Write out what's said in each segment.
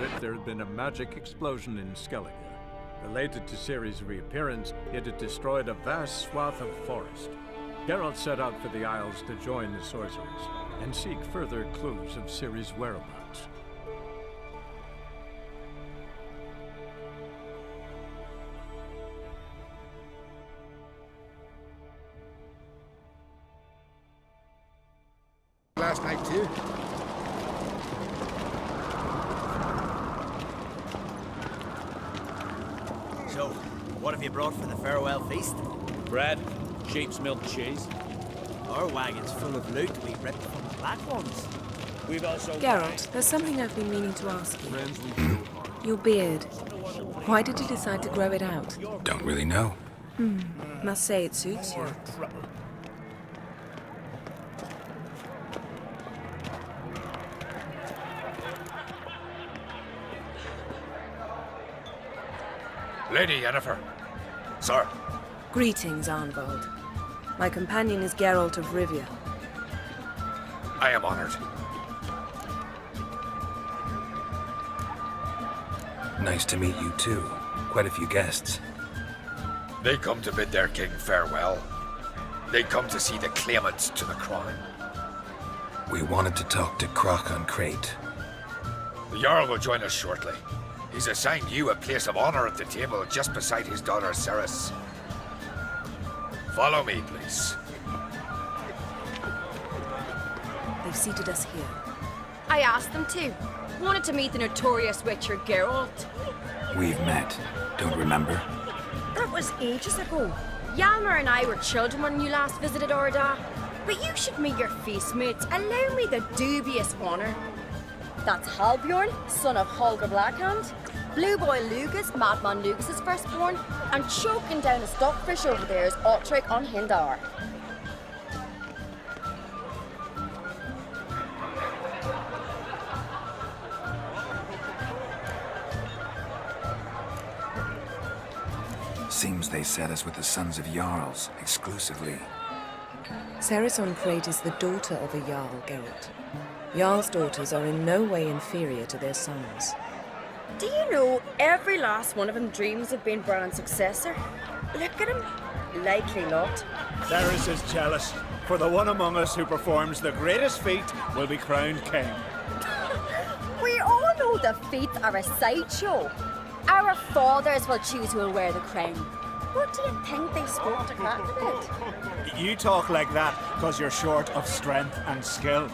myth, there had been a magic explosion in Skellige. Related to Ciri's reappearance, it had destroyed a vast swath of forest. Geralt set out for the Isles to join the sorcerers and seek further clues of Ciri's whereabouts. Last night too. So, what have you brought for the farewell feast? Bread, sheep's milk cheese. Our wagon's full of loot we ripped from the black ones. We've also... Geralt, there's something I've been meaning to ask you. Your beard. Why did you decide to grow it out? Don't really know. Must say it suits you. Lady Yennefer. Sir. Greetings, Arnvald. My companion is Geralt of Rivia. I am honored. Nice to meet you too. Quite a few guests. They come to bid their king farewell. They come to see the claimants to the crown. We wanted to talk to Croc on Crate. The Jarl will join us shortly. He's assigned you a place of honor at the table just beside his daughter Ceres. Follow me, please. They've seated us here. I asked them to. Wanted to meet the notorious witcher Geralt. We've met. Don't remember? That was ages ago. Hjalmar and I were children when you last visited Orda. But you should meet your feast mates. Allow me the dubious honor. That's Halbjorn, son of Holger Blackhand. Blue Boy Lugas, Madman Lugas' firstborn. And choking down a stockfish over there is Otrek on Hindar. Seems they set us with the sons of Jarls, exclusively. Ceres on Crate is the daughter of a Jarl, Geralt. Jarl's daughters are in no way inferior to their sons. Do you know every last one of them dreams of being Bran's successor? Look at him. Likely not. Ceres is jealous, for the one among us who performs the greatest feat will be crowned king. We all know the feats are a sideshow. Our fathers will choose who will wear the crown. What do you think they spoke to crack about? You talk like that because you're short of strength and skill.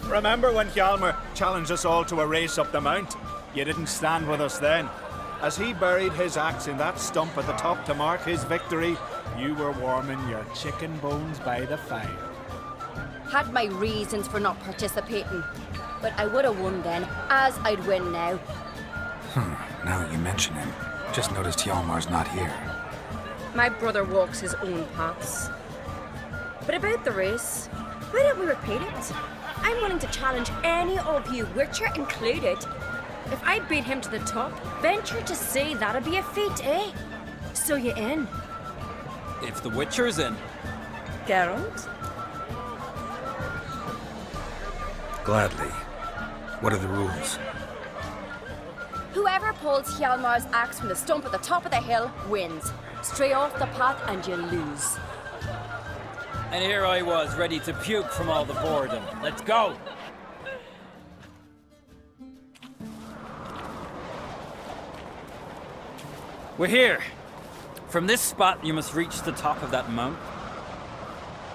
Remember when Hjalmar challenged us all to a race up the mount? You didn't stand with us then. As he buried his axe in that stump at the top to mark his victory, you were warming your chicken bones by the fire. Had my reasons for not participating. But I would have won then, as I'd win now. Now that you mention him, just noticed Hjalmar's not here. My brother walks his own paths. But about the race, why don't we repeat it? I'm willing to challenge any of you, Witcher included. If I beat him to the top, venture to say that'd be a feat, eh? So you in? If the Witcher's in. Geralt? Gladly. What are the rules? Whoever pulls Hjalmar's axe from the stump at the top of the hill wins. Stray off the path and you lose. And here I was, ready to puke from all the boredom. Let's go! We're here. From this spot, you must reach the top of that mount.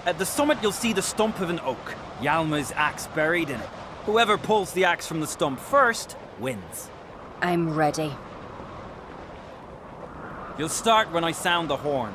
At the summit, you'll see the stump of an oak. Hjalmar's axe buried in it. Whoever pulls the axe from the stump first wins. I'm ready. You'll start when I sound the horn.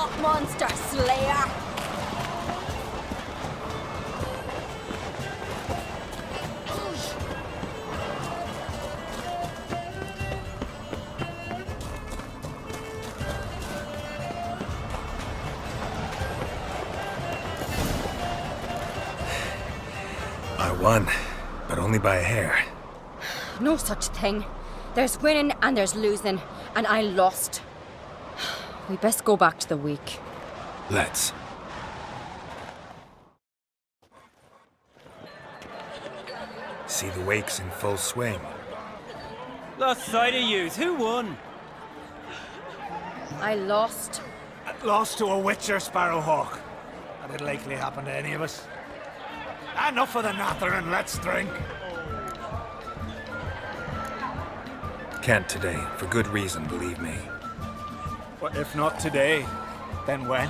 up, monster slayer! I won, but only by a hair. No such thing. There's winning and there's losing, and I lost. We best go back to the week. Let's. See the wakes in full swing. Lost sight of yous. Who won? I lost. Lost to a witcher, Sparrowhawk. That'd likely happen to any of us. Enough of the nattering, let's drink. Can't today, for good reason, believe me. Well, if not today, then when?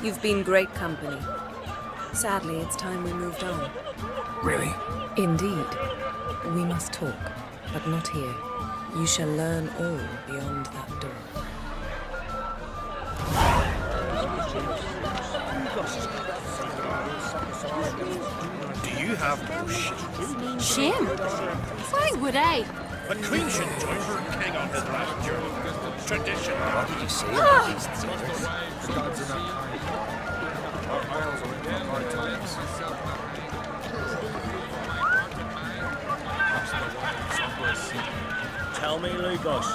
You've been great company. Sadly, it's time we moved on. Really? Indeed. We must talk, but not here. You shall learn all beyond that door. Do you have no shame? Shame? Why would I? A queen should join her king on his last journey. Tradition. What did you say? Tell me, Lugos.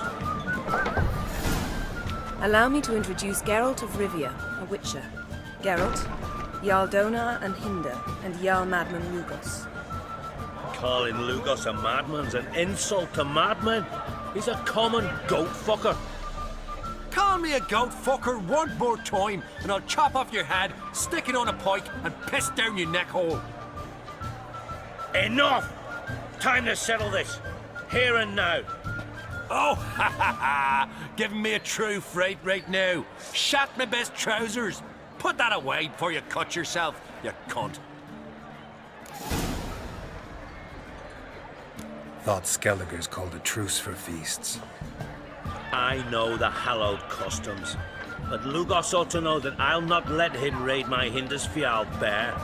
Allow me to introduce Geralt of Rivia, a witcher. Geralt, Jarl Donar and Hinder, and Jarl Madman Lugos. Calling Lugos a madman's an insult to madmen. He's a common goat fucker. Call me a goat fucker one more time, and I'll chop off your head, stick it on a pike, and piss down your neck hole. Enough! Time to settle this. Here and now. Oh, ha ha ha! Giving me a true fright right now. Shat my best trousers. Put that away before you cut yourself, you cunt. Thought Skelliger's called a truce for feasts. I know the hallowed customs, but Lugos ought to know that I'll not let him raid my Hindresfیال bear.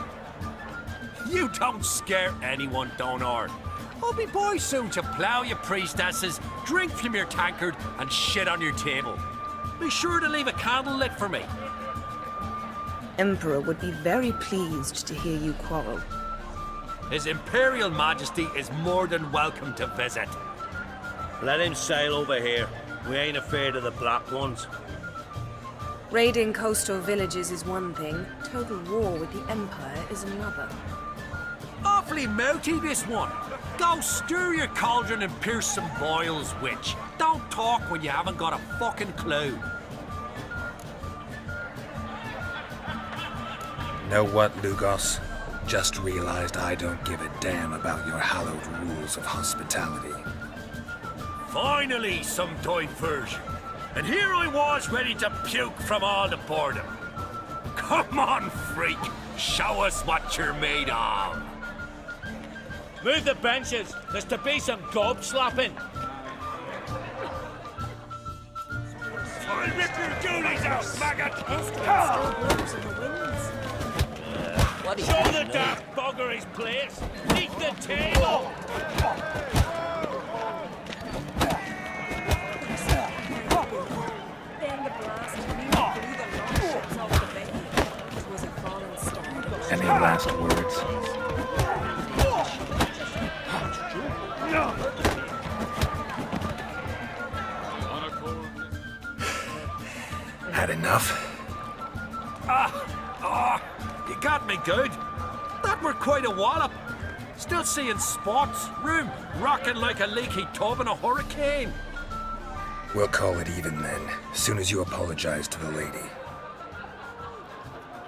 You don't scare anyone, Donar. I'll be boy soon to plough your priestesses, drink from your tankard, and shit on your table. Be sure to leave a candle lit for me. Emperor would be very pleased to hear you quarrel. His Imperial Majesty is more than welcome to visit. Let him sail over here. We ain't afraid of the black ones. Raiding coastal villages is one thing. Total war with the Empire is another. Awfully mouty, this one. Go stir your cauldron and pierce some boils, witch. Don't talk when you haven't got a fucking clue. Know what, Lugos? Just realized I don't give a damn about your hallowed rules of hospitality. Finally, some diversion. And here I was ready to puke from all the boredom. Come on, freak. Show us what you're made of. Move the benches. There's to be some gob slapping. I'll rip your goolies out, maggot! Show the daft bugger his place. Leave the table. Any last words? Had enough? You got me good. That were quite a wallop. Still seeing spots, room rocking like a leaky tub in a hurricane. We'll call it even then, soon as you apologize to the lady.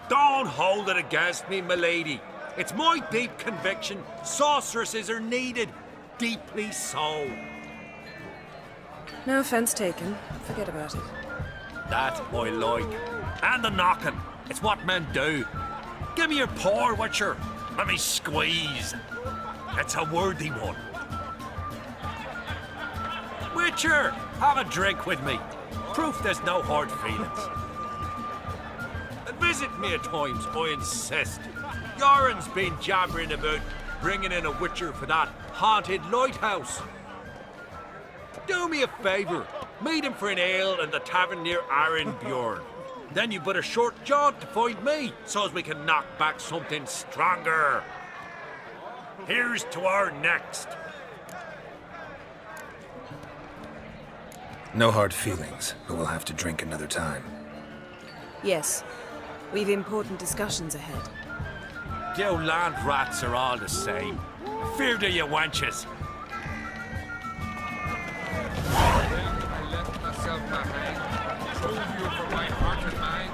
Don't hold it against me, milady. It's my deep conviction sorceresses are needed. Deeply so. No offense taken. Forget about it. That I like. And the knocking. It's what men do. Give me your paw, Witcher. Let me squeeze. It's a worthy one. Witcher, have a drink with me. Proof there's no hard feelings. visit me at times, I insist. Yoren's been jabbering about bringing in a witcher for that haunted lighthouse. Do me a favour. Meet him for an ale in the tavern near Arenbjorn. Then you but a short jaunt to find me, so as we can knock back something stronger. Here's to our next. No hard feelings, but we'll have to drink another time. Yes. We've important discussions ahead. You land rats are all the same. Fear to you wenches. I left myself behind, drove you for my heart and mind,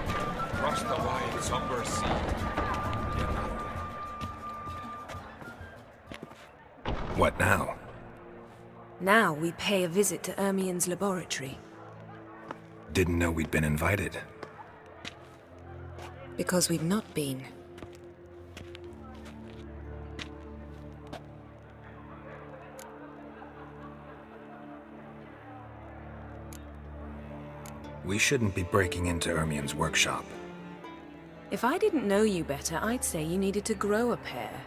crossed the wide somber sea. You're not there. What now? Now we pay a visit to Ernion's laboratory. Didn't know we'd been invited. Because we've not been. We shouldn't be breaking into Ernion's workshop. If I didn't know you better, I'd say you needed to grow a pair.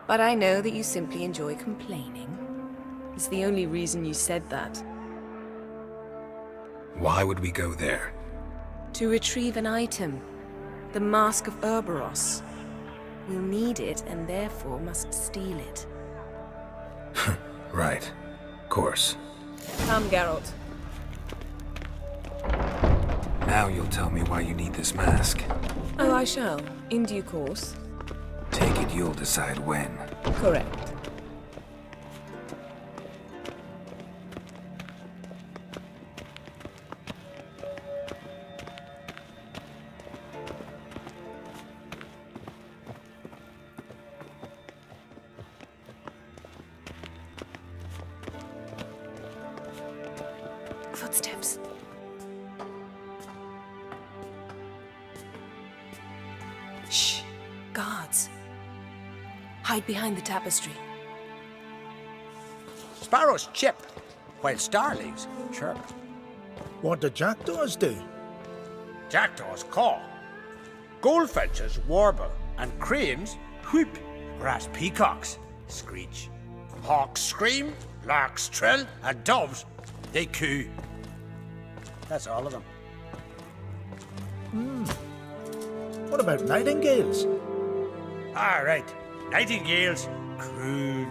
But I know that you simply enjoy complaining. It's the only reason you said that. Why would we go there? To retrieve an item. The mask of Ourboros. We'll need it and therefore must steal it. Right. Course. Come, Geralt. Now you'll tell me why you need this mask. Oh, I shall. In due course. Take it you'll decide when. Correct. Footsteps. Shh. Guards. Hide behind the tapestry. Sparrows chip, while starlings chirp. What do jackdaws do? Jackdaws caw. Goldfinches warble, and cranes whoop, whereas peacocks screech. Hawks scream, larks trill, and doves, they coo. That's all of them. What about nightingales? All right, nightingales croon.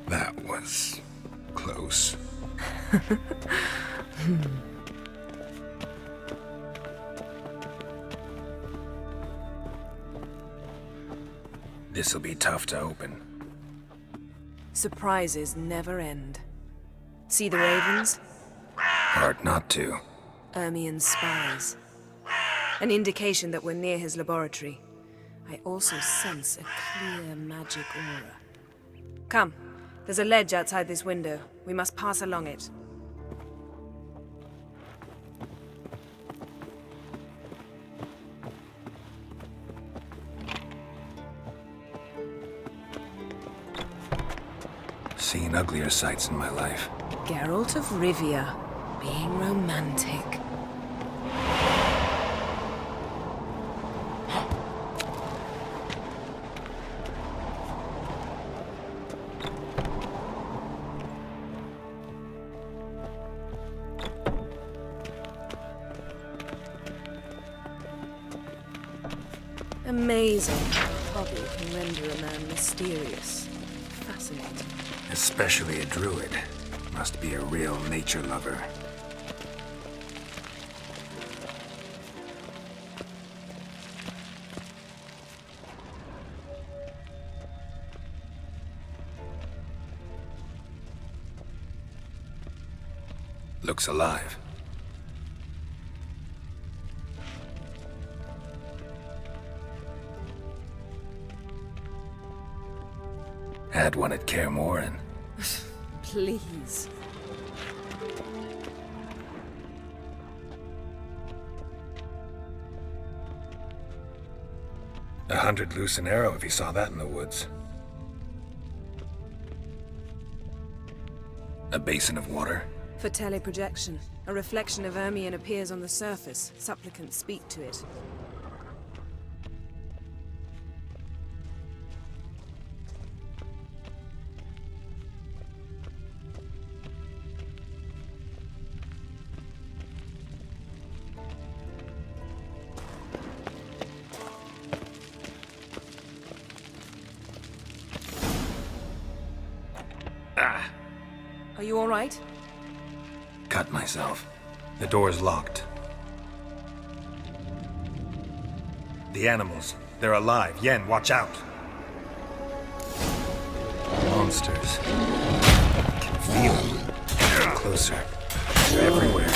That was close. This'll be tough to open. Surprises never end. See the ravens? Hard not to. Ernion's spies. An indication that we're near his laboratory. I also sense a clear magic aura. Come, there's a ledge outside this window. We must pass along it. Seen uglier sights in my life. Geralt of Rivia, being romantic. Amazing how hobby can render a man mysterious. Fascinating. Especially a druid. Must be a real nature lover. Looks alive. Had one at Kaer Morhen. Please. 100 loose an arrow if he saw that in the woods. A basin of water? For teleprojection. A reflection of ارمیون appears on the surface. Supplicants speak to it. Are you all right? Cut myself. The door's locked. The animals. They're alive. Yen, watch out. Monsters. I can feel them. They're closer. They're everywhere.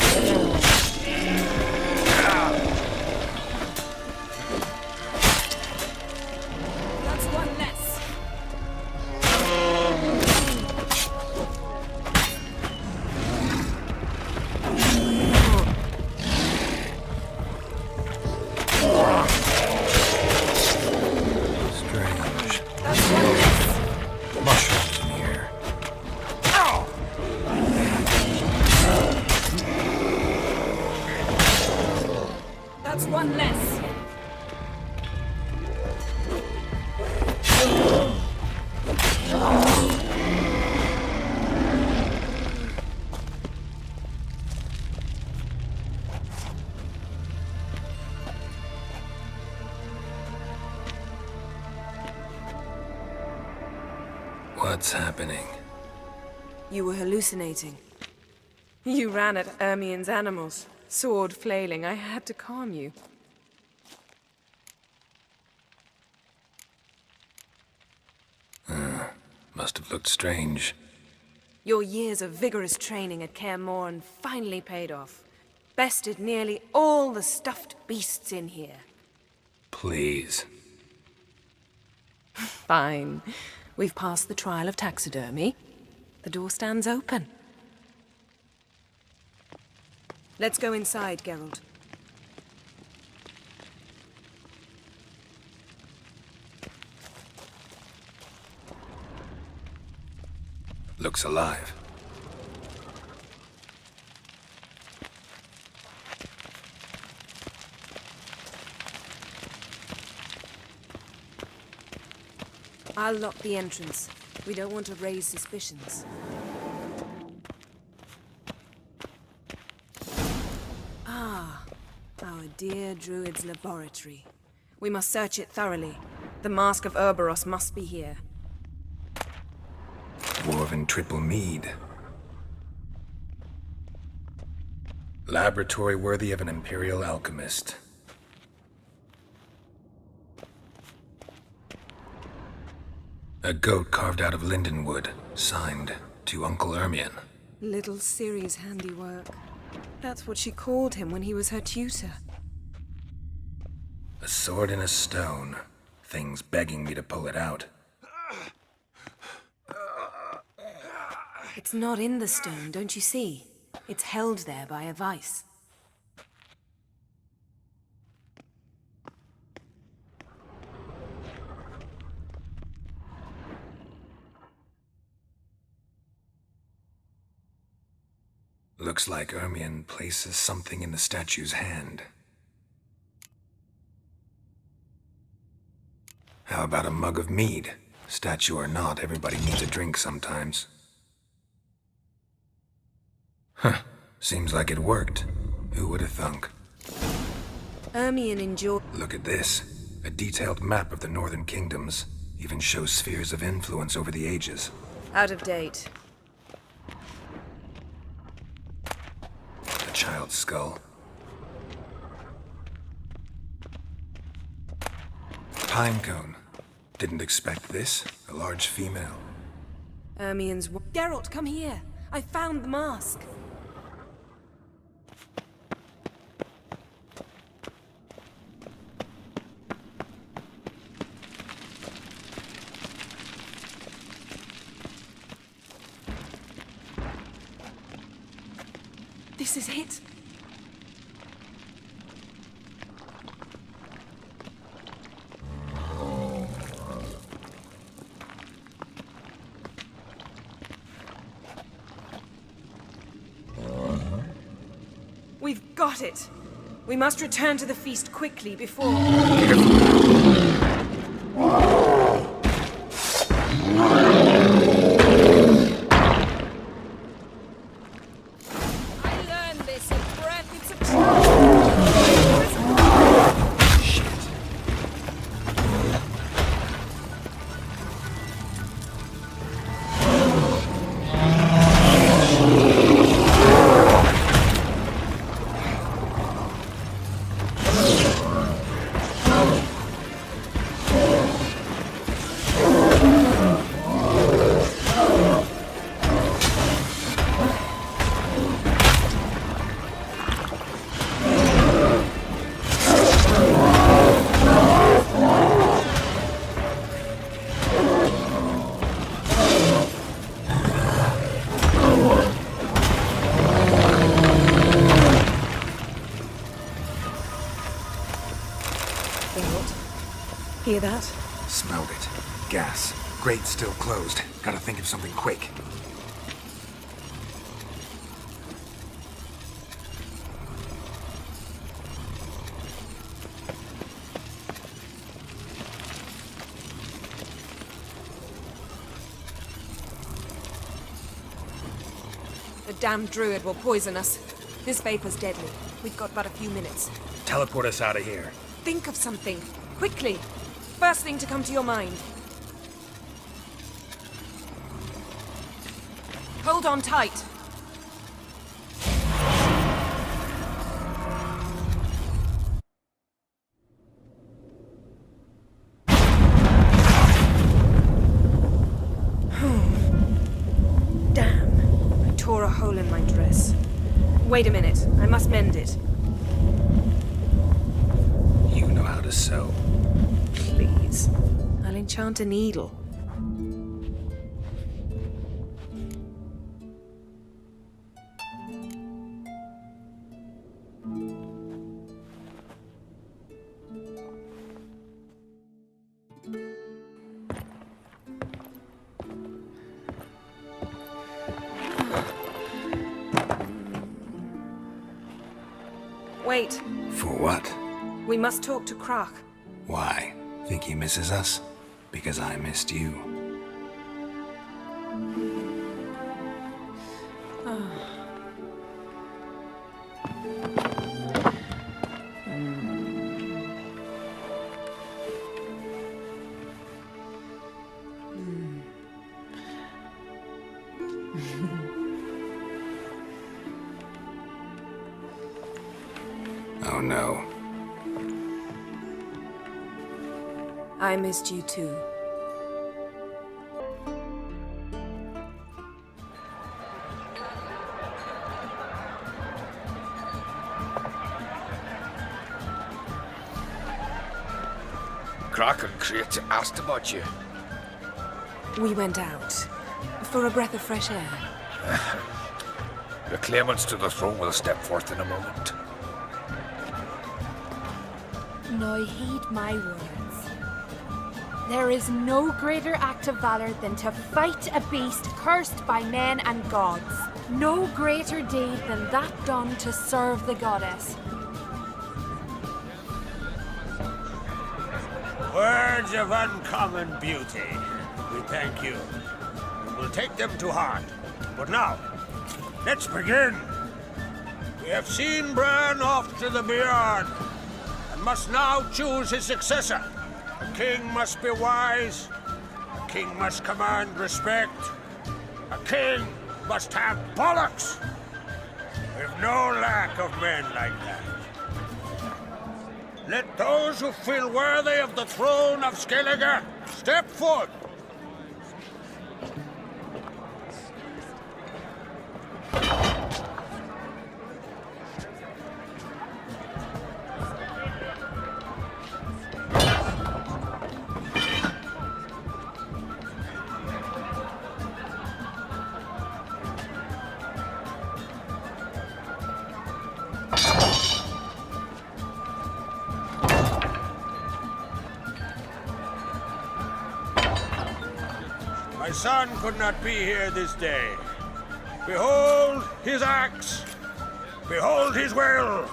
That's one less. What's happening? You were hallucinating. You ran at Ërmion's animals, sword flailing. I had to calm you. Must have looked strange. Your years of vigorous training at Kaer Morhen finally paid off. Bested nearly all the stuffed beasts in here. Please. Fine. We've passed the trial of taxidermy. The door stands open. Let's go inside, Geralt. Looks alive. I'll lock the entrance. We don't want to raise suspicions. Ah, our dear druid's laboratory. We must search it thoroughly. The mask of Ourboros must be here. Dwarven triple mead. Laboratory worthy of an imperial alchemist. A goat carved out of lindenwood, signed to Uncle Ërmion. Little Siri's handiwork. That's what she called him when he was her tutor. A sword in a stone. Things begging me to pull it out. It's not in the stone, don't you see? It's held there by a vice. Looks like Ërmion places something in the statue's hand. How about a mug of mead? Statue or not, everybody needs a drink sometimes. Huh. Seems like it worked. Who would have thunk? Ërmion enjoyed... Look at this. A detailed map of the northern kingdoms. Even shows spheres of influence over the ages. Out of date. A child's skull. Pinecone. Didn't expect this. A large female. Ërmion's... Geralt, come here. I found the mask. This is it. Got it. We must return to the feast quickly before... I learned this at breath. It's a trap. Hear that? Smelled it. Gas. Grate still closed. Gotta think of something quick. The damned druid will poison us. This vapor's deadly. We've got but a few minutes. Teleport us out of here. Think of something. Quickly. First thing to come to your mind. Hold on tight. Damn. I tore a hole in my dress. Wait a minute. I must mend it. You know how to sew. Please. I'll enchant a needle. Wait. For what? We must talk to Croc. Why? Think he misses us? Because I missed you. Oh no. I missed you too. Croc and Crate asked about you. We went out for a breath of fresh air. The claimants to the throne will step forth in a moment. Now heed my words. There is no greater act of valor than to fight a beast cursed by men and gods. No greater deed than that done to serve the goddess. Words of uncommon beauty. We thank you. We will take them to heart. But now, let's begin. We have seen Bran off to the beyond, and must now choose his successor. A king must be wise. A king must command respect. A king must have bollocks. We've no lack of men like that. Let those who feel worthy of the throne of Skellige step forth. My son could not be here this day. Behold his axe. Behold his will!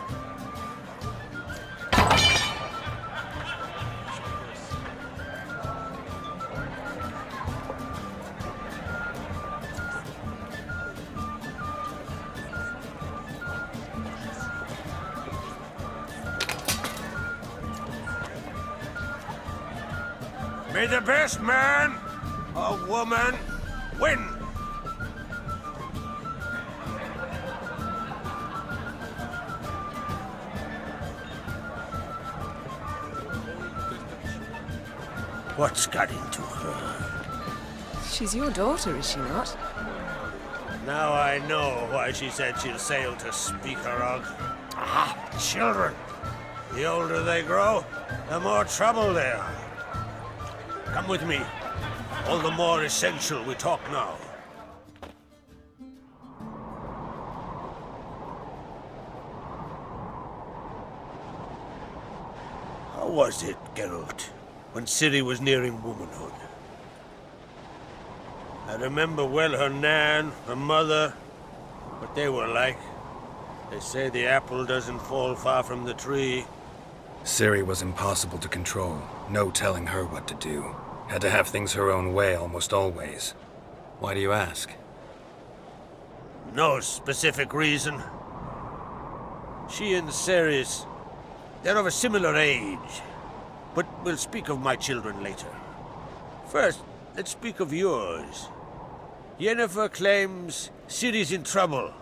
May the best man or woman win! What's got into her? She's your daughter, is she not? Now I know why she said she'll sail to speak her of. Ah, children. The older they grow, the more trouble they are. Come with me. All the more essential we talk now. How was it, Geralt, when Siri was nearing womanhood? I remember well her nan, her mother, what they were like. They say the apple doesn't fall far from the tree. Siri was impossible to control. No telling her what to do. Had to have things her own way almost always. Why do you ask? No specific reason. She and Ceres, they're of a similar age. But we'll speak of my children later. First, let's speak of yours. Yennefer claims Ciri's in trouble,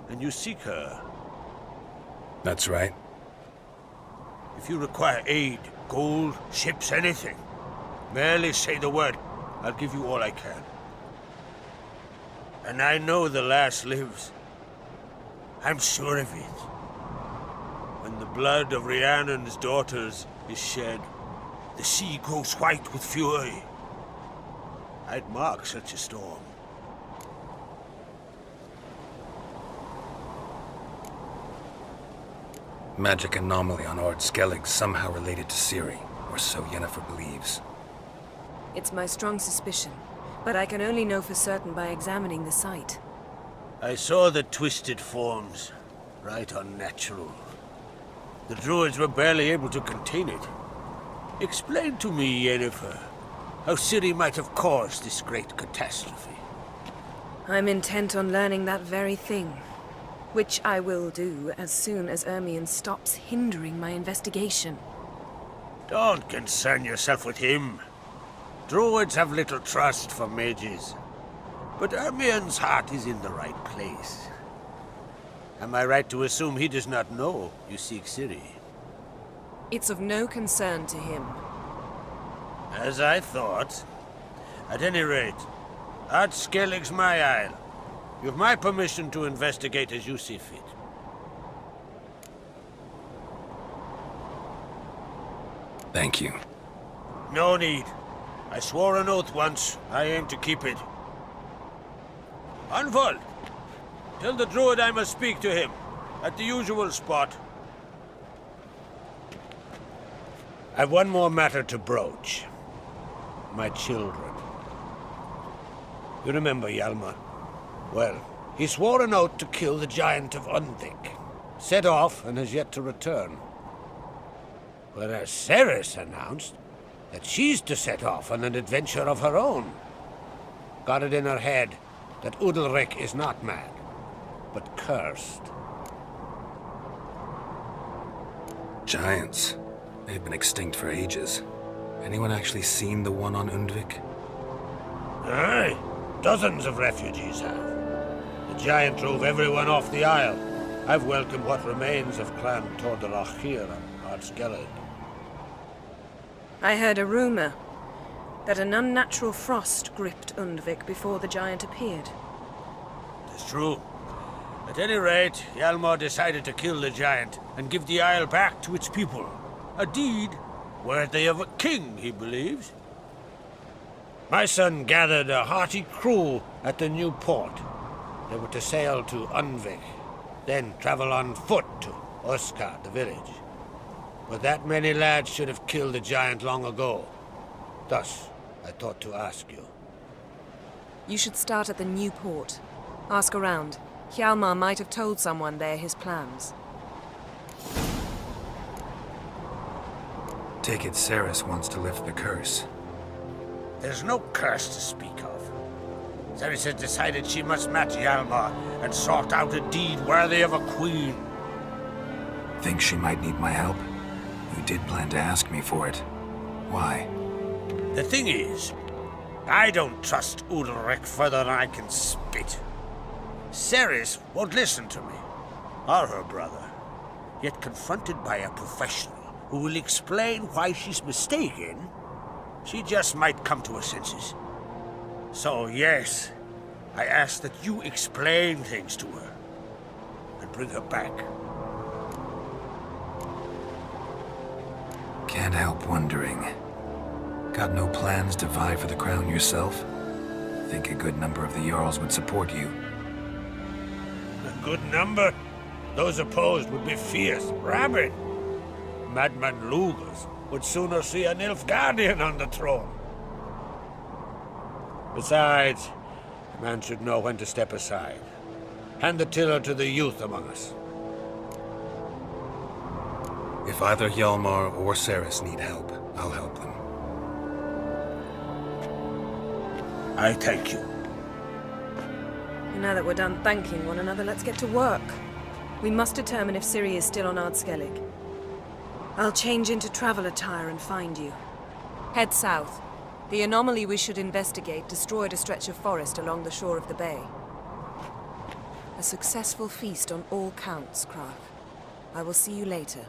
and you seek her. That's right. If you require aid, gold, ships, anything, merely say the word. I'll give you all I can. And I know the lass lives. I'm sure of it. When the blood of Rhiannon's daughters is shed, the sea grows white with fury. I'd mark such a storm. Magic anomaly on Ord Skellig somehow related to Siri, or so Yennefer believes. It's my strong suspicion, but I can only know for certain by examining the site. I saw the twisted forms, right unnatural. The druids were barely able to contain it. Explain to me, Yennefer, how Siri might have caused this great catastrophe. I'm intent on learning that very thing, which I will do as soon as Lermion stops hindering my investigation. Don't concern yourself with him. Druids have little trust for mages. But Ermion's heart is in the right place. Am I right to assume he does not know you seek Siri? It's of no concern to him. As I thought. At any rate, Ard Skellig's my isle. You've my permission to investigate as you see fit. Thank you. No need. I swore an oath once. I aim to keep it. Unfold! Tell the druid I must speak to him. At the usual spot. I've one more matter to broach. My children. You remember Hjalmar? Well, he swore an oath to kill the giant of Undvik. Set off and has yet to return. Whereas Ceres announced that she's to set off on an adventure of her own. Got it in her head that Udalric is not mad, but cursed. Giants. They've been extinct for ages. Anyone actually seen the one on Undvik? Aye. Dozens of refugees have. The giant drove everyone off the isle. I've welcomed what remains of Clan Tordalachir and Ard Skellig. I heard a rumor that an unnatural frost gripped Undvik before the giant appeared. It's true. At any rate, Hjalmar decided to kill the giant and give the isle back to its people. A deed worthy of a king, he believes. My son gathered a hearty crew at the new port. They were to sail to Undvik, then travel on foot to Oskar, the village. But that many lads should have killed the giant long ago. Thus, I thought to ask you. You should start at the new port. Ask around. Hjalmar might have told someone there his plans. Take it Ceres wants to lift the curse. There's no curse to speak of. Ceres has decided she must match Hjalmar and sort out a deed worthy of a queen. Think she might need my help? You did plan to ask me for it. Why? The thing is, I don't trust Ulrich further than I can spit. Ceres won't listen to me, or her brother. Yet confronted by a professional who will explain why she's mistaken, she just might come to her senses. So yes, I ask that you explain things to her and bring her back. Can't help wondering. Got no plans to vie for the crown yourself? Think a good number of the Jarls would support you. A good number? Those opposed would be fierce, rabid. Madman Lugas would sooner see a Nilfgaardian on the throne. Besides, a man should know when to step aside. Hand the tiller to the youth among us. If either Hjalmar or Ceres need help, I'll help them. I thank you. And now that we're done thanking one another, let's get to work. We must determine if Siri is still on Ardskellig. I'll change into travel attire and find you. Head south. The anomaly we should investigate destroyed a stretch of forest along the shore of the bay. A successful feast on all counts, Krach. I will see you later.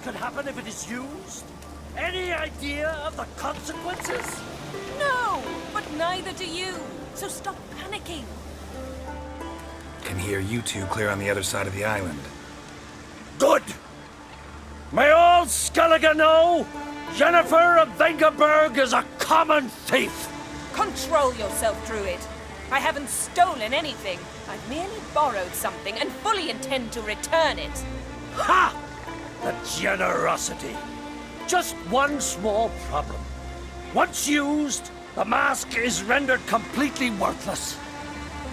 Could happen if it is used? Any idea of the consequences? No, but neither do you. So stop panicking. Can hear you two clear on the other side of the island. Good! May all Skellige know, Yennefer of Vengerberg is a common thief! Control yourself, Druid. I haven't stolen anything. I've merely borrowed something and fully intend to return it. Ha! The generosity. Just one small problem. Once used, the mask is rendered completely worthless.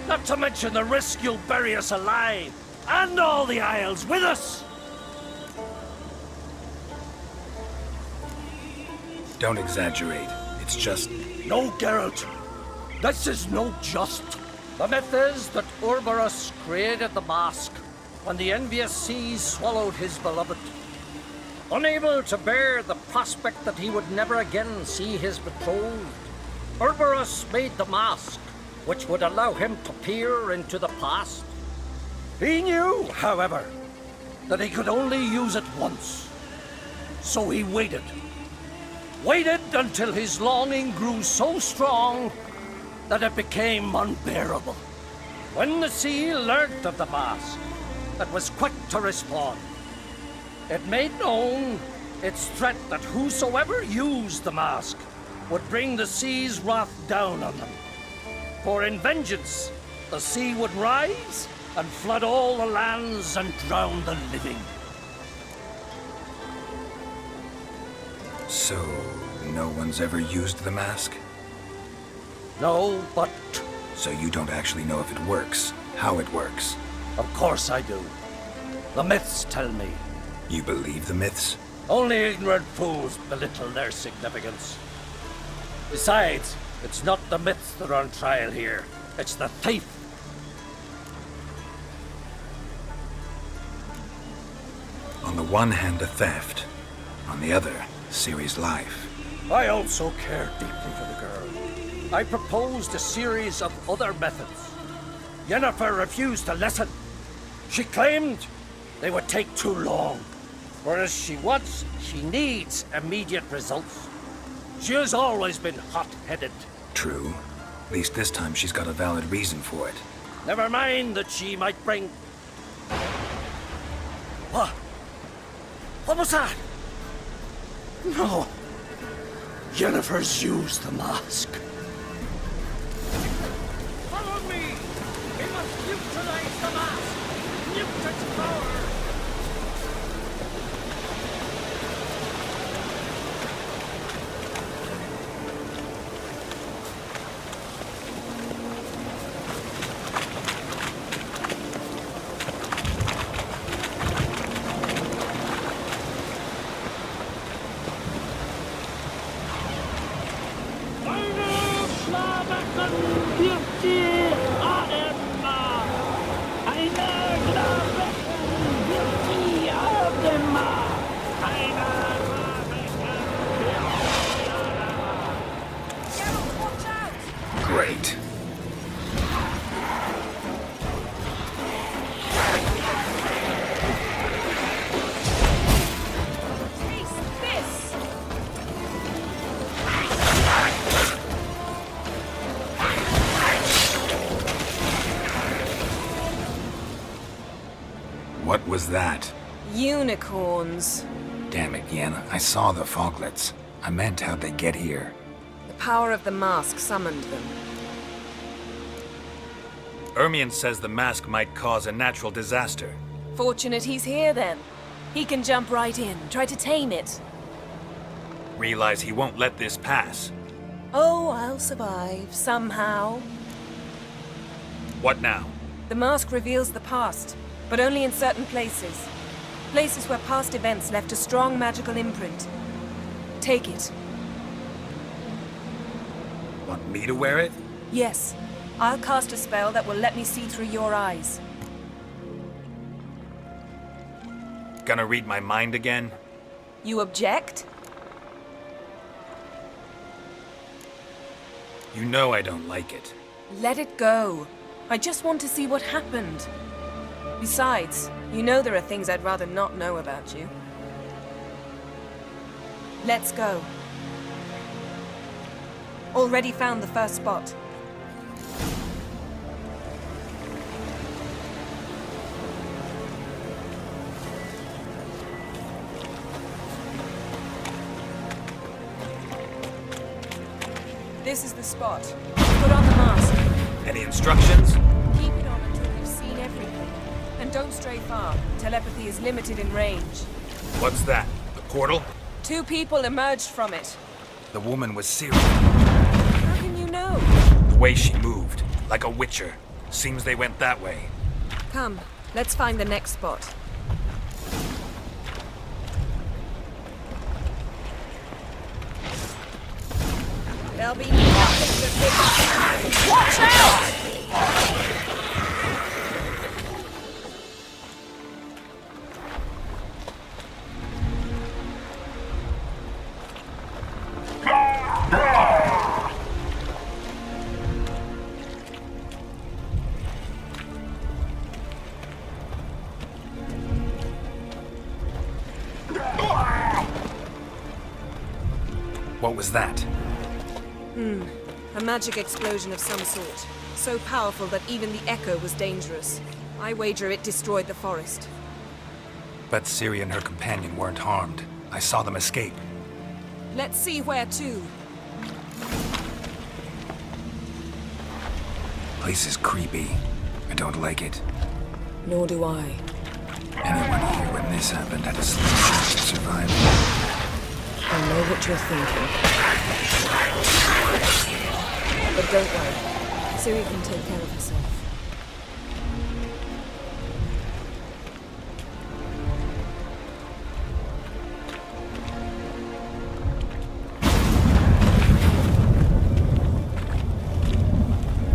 Not to mention the risk you'll bury us alive, and all the Isles with us. Don't exaggerate. It's just... No, Geralt. This is no just. The myth is that Ourboros created the mask when the envious seas swallowed his beloved. Unable to bear the prospect that he would never again see his betrothed, Ourboros made the mask, which would allow him to peer into the past. He knew, however, that he could only use it once. So he waited, waited until his longing grew so strong that it became unbearable. When the sea learnt of the mask, it was quick to respond. It made known its threat that whosoever used the mask would bring the sea's wrath down on them. For in vengeance, the sea would rise and flood all the lands and drown the living. So, no one's ever used the mask? No, but... So you don't actually know if it works, how it works? Of course I do. The myths tell me. You believe the myths? Only ignorant fools belittle their significance. Besides, it's not the myths that are on trial here. It's the thief. On the one hand, the theft. On the other, Siri's life. I also care deeply for the girl. I proposed a series of other methods. Yennefer refused to listen. She claimed they would take too long. Whereas she needs immediate results. She has always been hot-headed. True. At least this time she's got a valid reason for it. Never mind that she might bring... What? What was that? No. Yennefer's used the mask. Follow me! We must utilize the mask! Use its power! Great. What was that? Unicorns. Damn it, Yen. I saw the foglets. I meant how'd they get here? The power of the mask summoned them. Lermion says the mask might cause a natural disaster. Fortunate he's here, then. He can jump right in, try to tame it. Realize he won't let this pass. Oh, I'll survive, somehow. What now? The mask reveals the past, but only in certain places. Places where past events left a strong magical imprint. Take it. Want me to wear it? Yes. I'll cast a spell that will let me see through your eyes. Gonna read my mind again? You object? You know I don't like it. Let it go. I just want to see what happened. Besides, you know there are things I'd rather not know about you. Let's go. Already found the first spot. This is the spot. Put on the mask. Any instructions? Keep it on until you've seen everything. And don't stray far. Telepathy is limited in range. What's that? The portal? 2 people emerged from it. The woman was Siri. How can you know? The way she moved, like a witcher. Seems they went that way. Come, let's find the next spot. There'll be nothing to pick up. Watch out! What was that? A magic explosion of some sort. So powerful that even the echo was dangerous. I wager it destroyed the forest. But Siri and her companion weren't harmed. I saw them escape. Let's see where to. Place is creepy. I don't like it. Nor do I. Anyone here when this happened had a slim chance of survival. I know what you're thinking. But don't worry. Siri can take care of herself.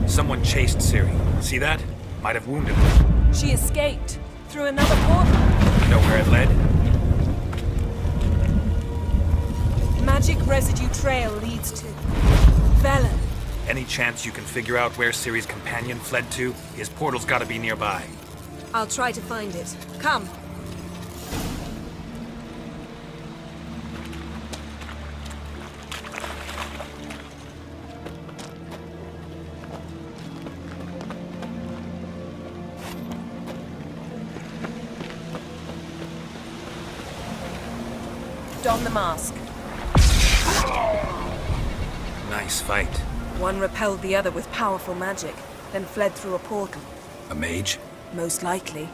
Someone chased Siri. See that? Might have wounded her. She escaped. Through another portal. Know where it led? Magic residue trail leads to... Velen. Any chance you can figure out where Siri's companion fled to? His portal's gotta be nearby. I'll try to find it. Come. Don the mask. Nice fight. One repelled the other with powerful magic, then fled through a portal. A mage? Most likely.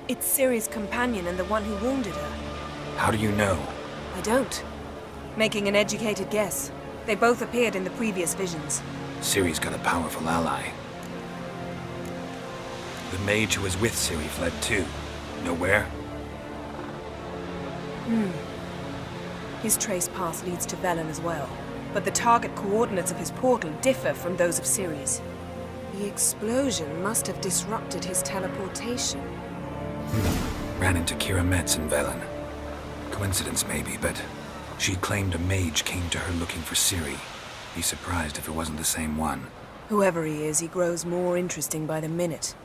It's Siri's companion and the one who wounded her. How do you know? I don't. Making an educated guess. They both appeared in the previous visions. Siri's got a powerful ally. The mage who was with Siri fled too. Know where? His trace path leads to Velen as well. But the target coordinates of his portal differ from those of Siri's. The explosion must have disrupted his teleportation. Ran into Kira Metz in Velen. Coincidence maybe, but she claimed a mage came to her looking for Siri. Be surprised if it wasn't the same one. Whoever he is, he grows more interesting by the minute.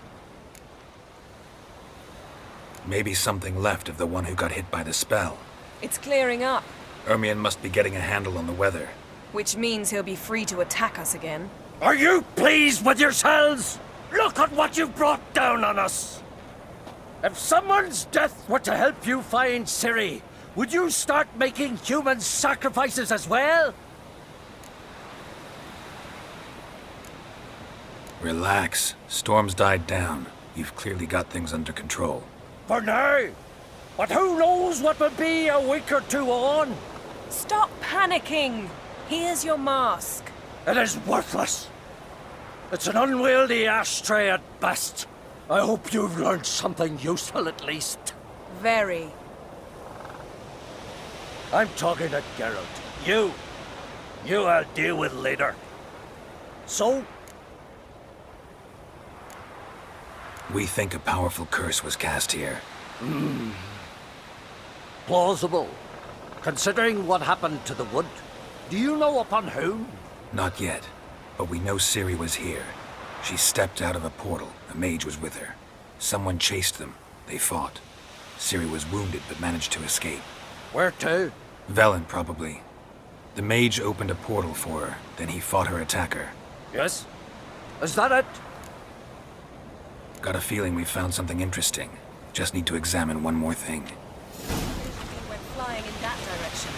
Maybe something left of the one who got hit by the spell. It's clearing up. Lermion must be getting a handle on the weather. Which means he'll be free to attack us again. Are you pleased with yourselves? Look at what you've brought down on us! If someone's death were to help you find Siri, would you start making human sacrifices as well? Relax. Storm's died down. You've clearly got things under control. For now. But who knows what will be a week or two on? Stop panicking! Here's your mask. It is worthless. It's an unwieldy ashtray at best. I hope you've learned something useful at least. Very. I'm talking to Geralt. You I'll deal with later. So? We think a powerful curse was cast here. Plausible. Considering what happened to the wood. Do you know upon whom? Not yet, but we know Siri was here. She stepped out of a portal. A mage was with her. Someone chased them. They fought. Siri was wounded but managed to escape. Where to? Velen, probably. The mage opened a portal for her, then he fought her attacker. Yes? Is that it? Got a feeling we found something interesting. Just need to examine one more thing. We're flying in that direction.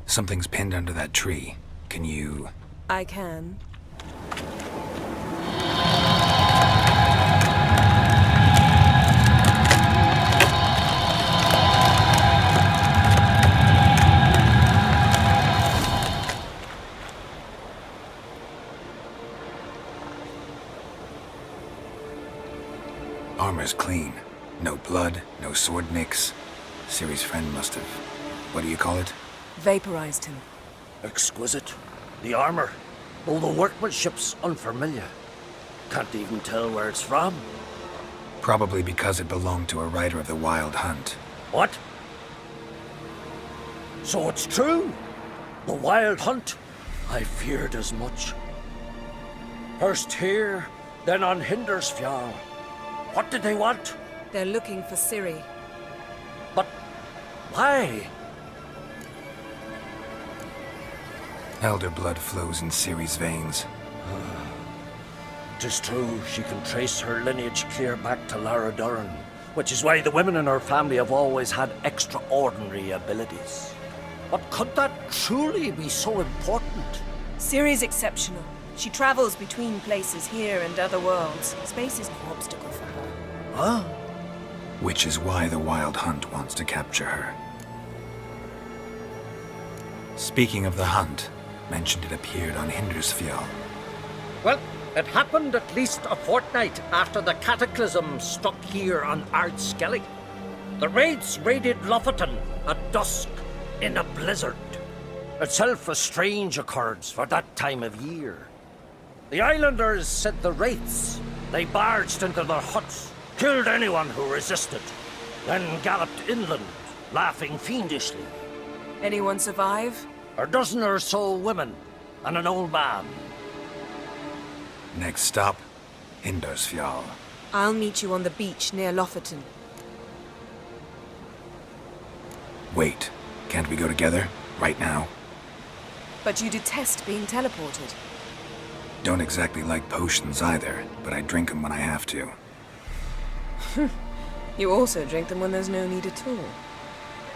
Something's pinned under that tree. Can you... I can. Armor's clean. No blood, no sword nicks. Siri's friend must have... What do you call it? Vaporized him. Exquisite. The armor. Though the workmanship's unfamiliar. Can't even tell where it's from. Probably because it belonged to a rider of the Wild Hunt. What? So it's true? The Wild Hunt? I feared as much. First here, then on Hindresfjall. What did they want? They're looking for Siri. But why? Elder blood flows in Siri's veins. Tis true, she can trace her lineage clear back to Lara Duran, which is why the women in her family have always had extraordinary abilities. But could that truly be so important? Siri's exceptional. She travels between places here and other worlds. Space is no obstacle for her. Huh? Which is why the Wild Hunt wants to capture her. Speaking of the hunt, mentioned it appeared on Hindresfjall. Well, it happened at least a fortnight after the cataclysm struck here on Ardskellig. The raids raided Lofoten at dusk in a blizzard. Itself a strange occurrence for that time of year. The islanders said the wraiths. They barged into their huts, killed anyone who resisted, then galloped inland, laughing fiendishly. Anyone survive? A dozen or so women and an old man. Next stop, Hindresfjall. I'll meet you on the beach near Lofoten. Wait, can't we go together? Right now? But you detest being teleported. Don't exactly like potions either, but I drink them when I have to. You also drink them when there's no need at all.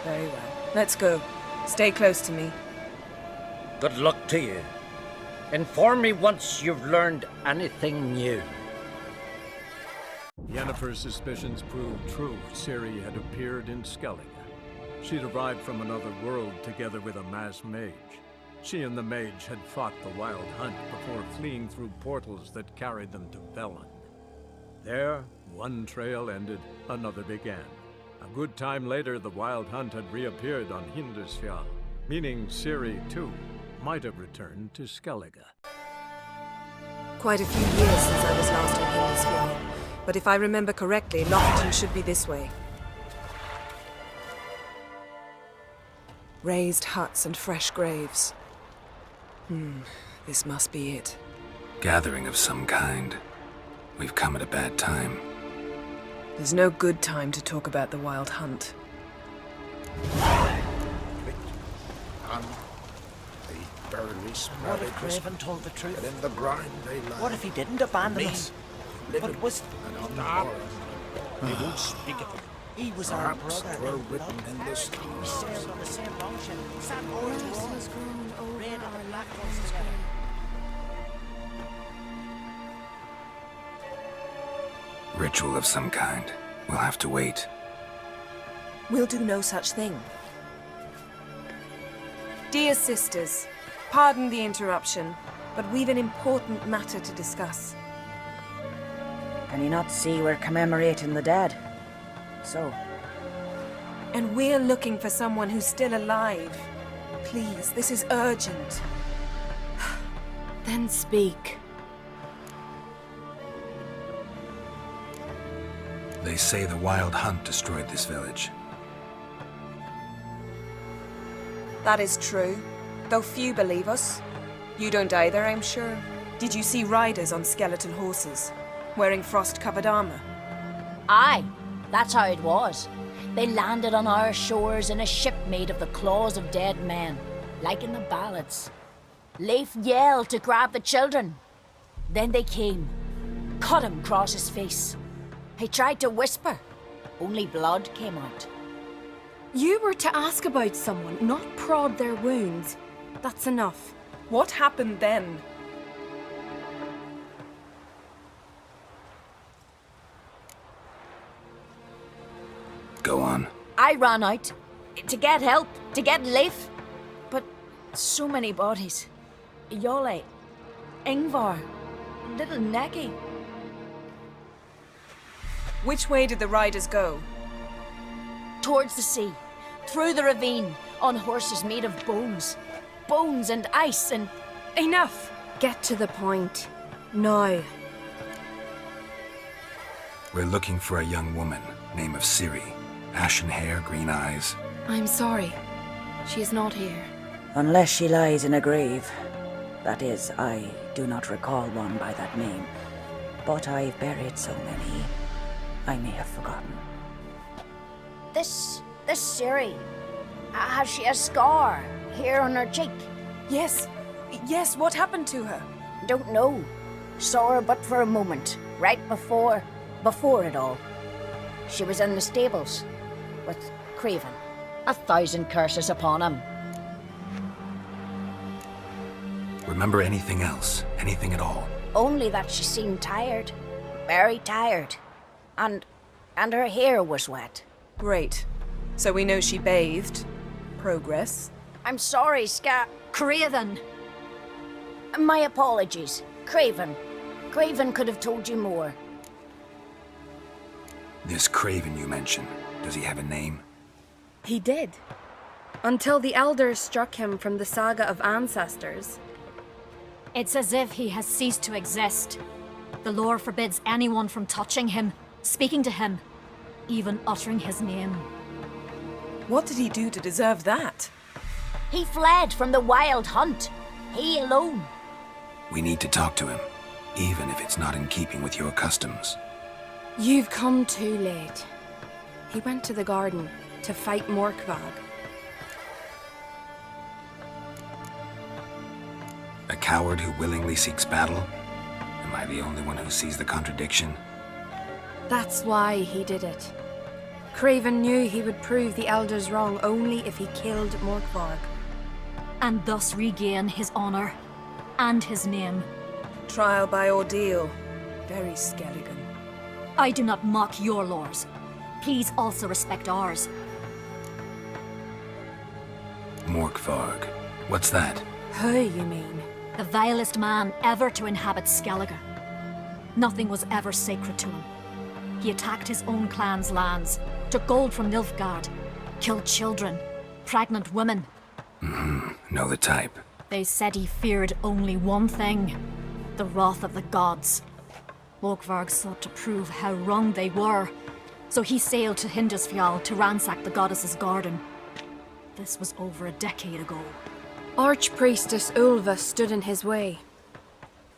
Very well. Let's go. Stay close to me. Good luck to you. Inform me once you've learned anything new. Yennefer's suspicions proved true. Siri had appeared in Skellige. She'd arrived from another world together with a masked mage. She and the mage had fought the Wild Hunt before fleeing through portals that carried them to Velen. There, one trail ended, another began. A good time later, the Wild Hunt had reappeared on Hindresfjall, meaning Siri, too, might have returned to Skellige. Quite a few years since I was last on Hindresfjall, but if I remember correctly, Lofoten should be this way. Raised huts and fresh graves. This must be it. Gathering of some kind. We've come at a bad time. There's no good time to talk about the Wild Hunt. They barely smell What it. if Craven told the truth? And in the ground they lie. What if he didn't abandon Me, us? living But was... and unborn. They won't speak of it. He was our Perhaps brother. it were written in the We stars. sailed on the same longship. Sat over the walls. Read our black ones together. Ritual of some kind. We'll have to wait. We'll do no such thing. Dear sisters, pardon the interruption, but we've an important matter to discuss. Can you not see we're commemorating the dead? So? And we're looking for someone who's still alive. Please, this is urgent. Then speak. They say the Wild Hunt destroyed this village. That is true, though few believe us. You don't either, I'm sure. Did you see riders on skeleton horses, wearing frost-covered armor? Aye, that's how it was. They landed on our shores in a ship made of the claws of dead men, like in the ballads. Leif yelled to grab the children. Then they came, cut him across his face. He tried to whisper, only blood came out. You were to ask about someone, not prod their wounds. That's enough. What happened then? Go on. I ran out to get help, to get Leif. But so many bodies. Yolle, Ingvar, little Necky. Which way did the riders go? Towards the sea, through the ravine, on horses made of bones. Bones and ice and... Enough! Get to the point. Now. We're looking for a young woman, name of Siri. Ashen hair, green eyes. I'm sorry. She is not here. Unless she lies in a grave. That is, I do not recall one by that name. But I've buried so many, I may have forgotten. This Siri, has she a scar here on her cheek? Yes. Yes, what happened to her? Don't know. Saw her but for a moment, right before it all. She was in the stables with Craven. 1,000 curses upon him. Remember anything else? Anything at all? Only that she seemed tired. Very tired. And her hair was wet. Great. So we know she bathed. Progress. I'm sorry, Craven! My apologies. Craven. Craven could have told you more. This Craven you mentioned, does he have a name? He did. Until the elders struck him from the saga of ancestors. It's as if he has ceased to exist. The lore forbids anyone from touching him, speaking to him, even uttering his name. What did he do to deserve that? He fled from the wild hunt. He alone. We need to talk to him, even if it's not in keeping with your customs. You've come too late. He went to the garden to fight Morkvag. A coward who willingly seeks battle? Am I the only one who sees the contradiction? That's why he did it. Craven knew he would prove the elders wrong only if he killed Morkvag. And thus regain his honor and his name. Trial by ordeal. Very Skelligan. I do not mock your laws. Please also respect ours. Morkvarg. What's that? Who, you mean? The vilest man ever to inhabit Skellige. Nothing was ever sacred to him. He attacked his own clan's lands, took gold from Nilfgaard, killed children, pregnant women. Know the type. They said he feared only one thing, the wrath of the gods. Morkvarg sought to prove how wrong they were, so he sailed to Hindresfjall to ransack the goddess's garden. This was over a decade ago. Archpriestess Ulva stood in his way.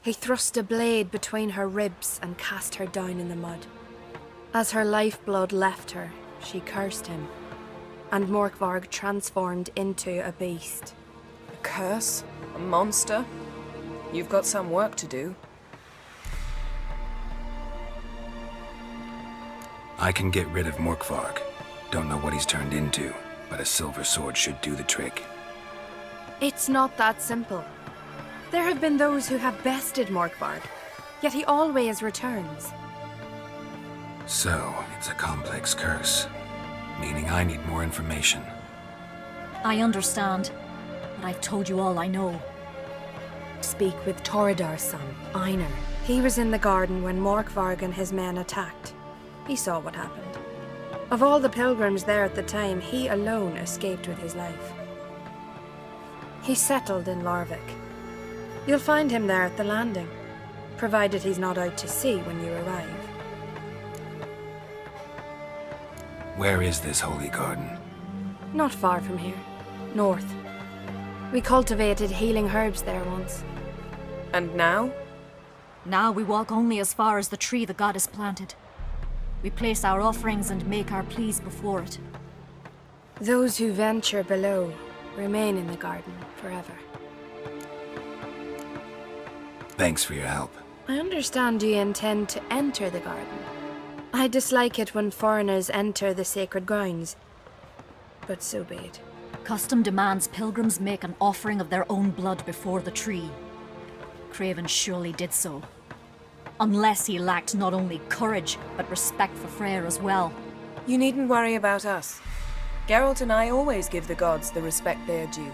He thrust a blade between her ribs and cast her down in the mud. As her lifeblood left her, she cursed him, and Morkvarg transformed into a beast. A curse? A monster? You've got some work to do. I can get rid of Morkvarg. Don't know what he's turned into, but a silver sword should do the trick. It's not that simple. There have been those who have bested Morkvarg, yet he always returns. So, it's a complex curse, meaning I need more information. I understand, but I've told you all I know. Speak with Torridar's son, Einar. He was in the garden when Morkvarg and his men attacked. He saw what happened. Of all the pilgrims there at the time, he alone escaped with his life. He settled in Larvik. You'll find him there at the landing, provided he's not out to sea when you arrive. Where is this holy garden? Not far from here. North. We cultivated healing herbs there once. And now? Now we walk only as far as the tree the goddess planted. We place our offerings and make our pleas before it. Those who venture below remain in the garden forever. Thanks for your help. I understand you intend to enter the garden. I dislike it when foreigners enter the sacred grounds, but so be it. Custom demands pilgrims make an offering of their own blood before the tree. Craven surely did so. Unless he lacked not only courage, but respect for Freyr as well. You needn't worry about us. Geralt and I always give the gods the respect they are due.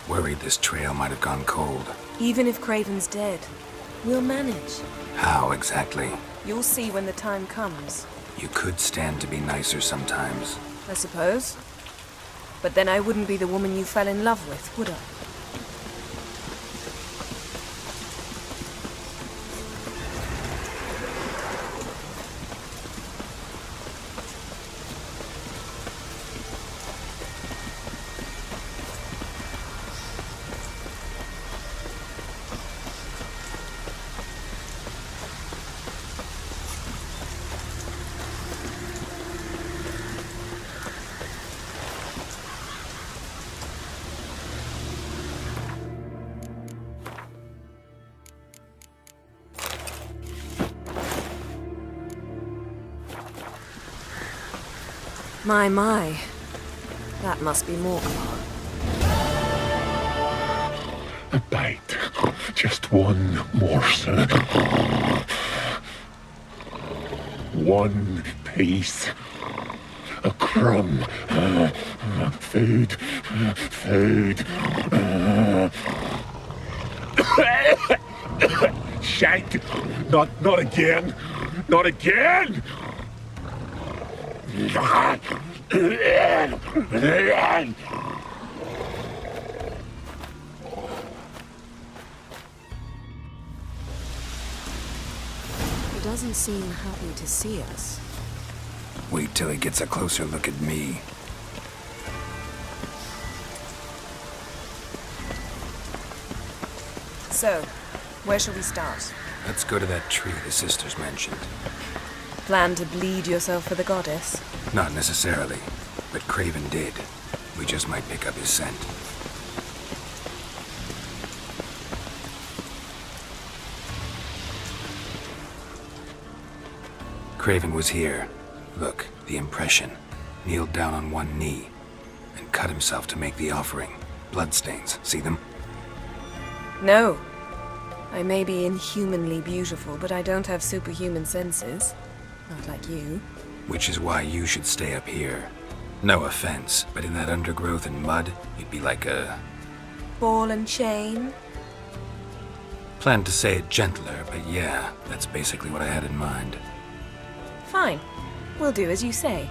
Worried this trail might have gone cold. Even if Craven's dead, we'll manage. How exactly? You'll see when the time comes. You could stand to be nicer sometimes. I suppose. But then I wouldn't be the woman you fell in love with, would I? My. That must be Morkvar. A bite. Just one morsel. One piece. A crumb. Food. Food. Shank. Not again. Not again. He doesn't seem happy to see us. Wait till he gets a closer look at me. So, where shall we start? Let's go to that tree the sisters mentioned. Plan to bleed yourself for the goddess? Not necessarily, but Craven did. We just might pick up his scent. Craven was here. Look, the impression. Kneeled down on one knee and cut himself to make the offering. Bloodstains, see them? No. I may be inhumanly beautiful, but I don't have superhuman senses. Not like you. Which is why you should stay up here. No offense, but in that undergrowth and mud, you'd be like a... ball and chain? Planned to say it gentler, but yeah, that's basically what I had in mind. Fine. We'll do as you say.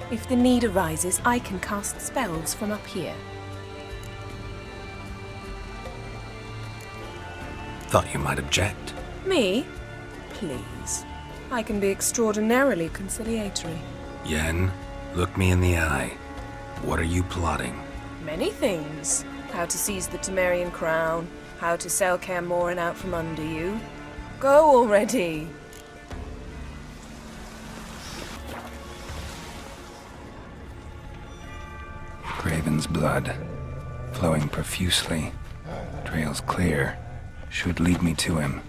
If the need arises, I can cast spells from up here. Thought you might object. Me? Please. I can be extraordinarily conciliatory. Yen, look me in the eye. What are you plotting? Many things. How to seize the Temerian crown, how to sell Kaer Morhen out from under you. Go already! Craven's blood, flowing profusely. Trails clear. Should lead me to him.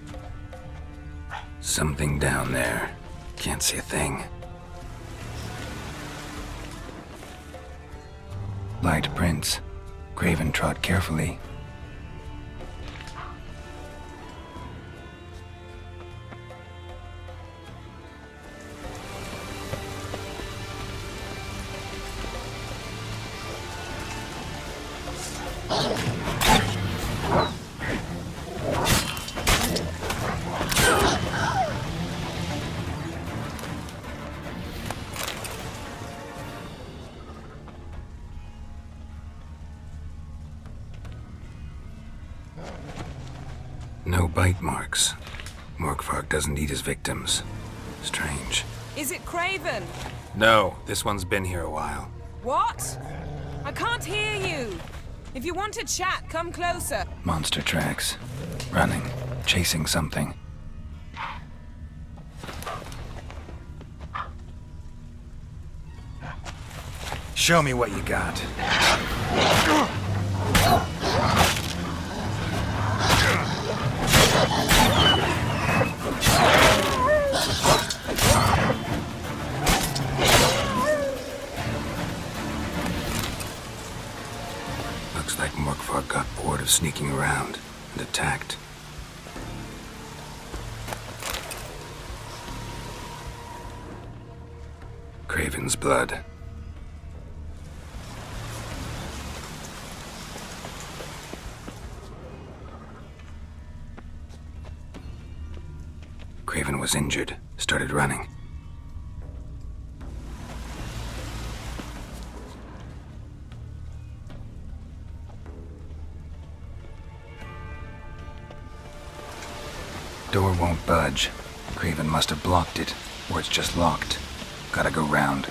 Something down there. Can't see a thing. Light prints. Craven trod carefully. No bite marks. Morkvar doesn't eat his victims. Strange. Is it Craven? No, this one's been here a while. What? I can't hear you. If you want to chat, come closer. Monster tracks. Running. Chasing something. Show me what you got. Looks like Morkvar got bored of sneaking around and attacked. Craven's blood. Craven was injured, started running. Door won't budge. Craven must have blocked it, or it's just locked. Gotta go round.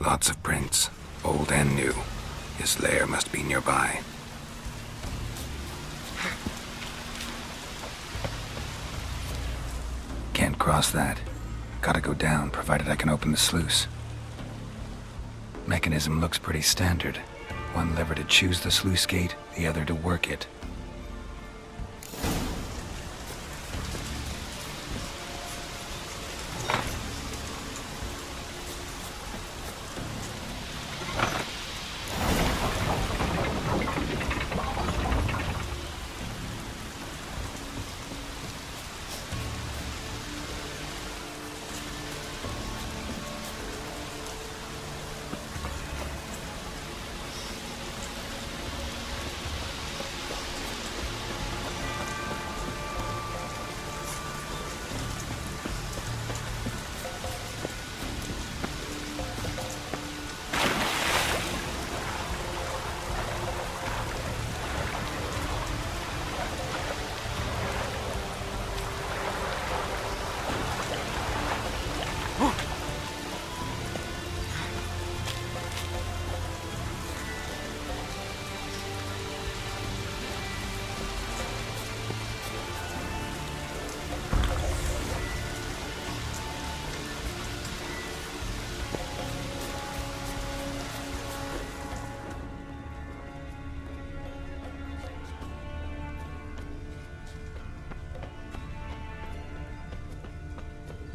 Lots of prints, old and new. His lair must be nearby. Can't cross that. Gotta go down, provided I can open the sluice. Mechanism looks pretty standard. One lever to choose the sluice gate, the other to work it.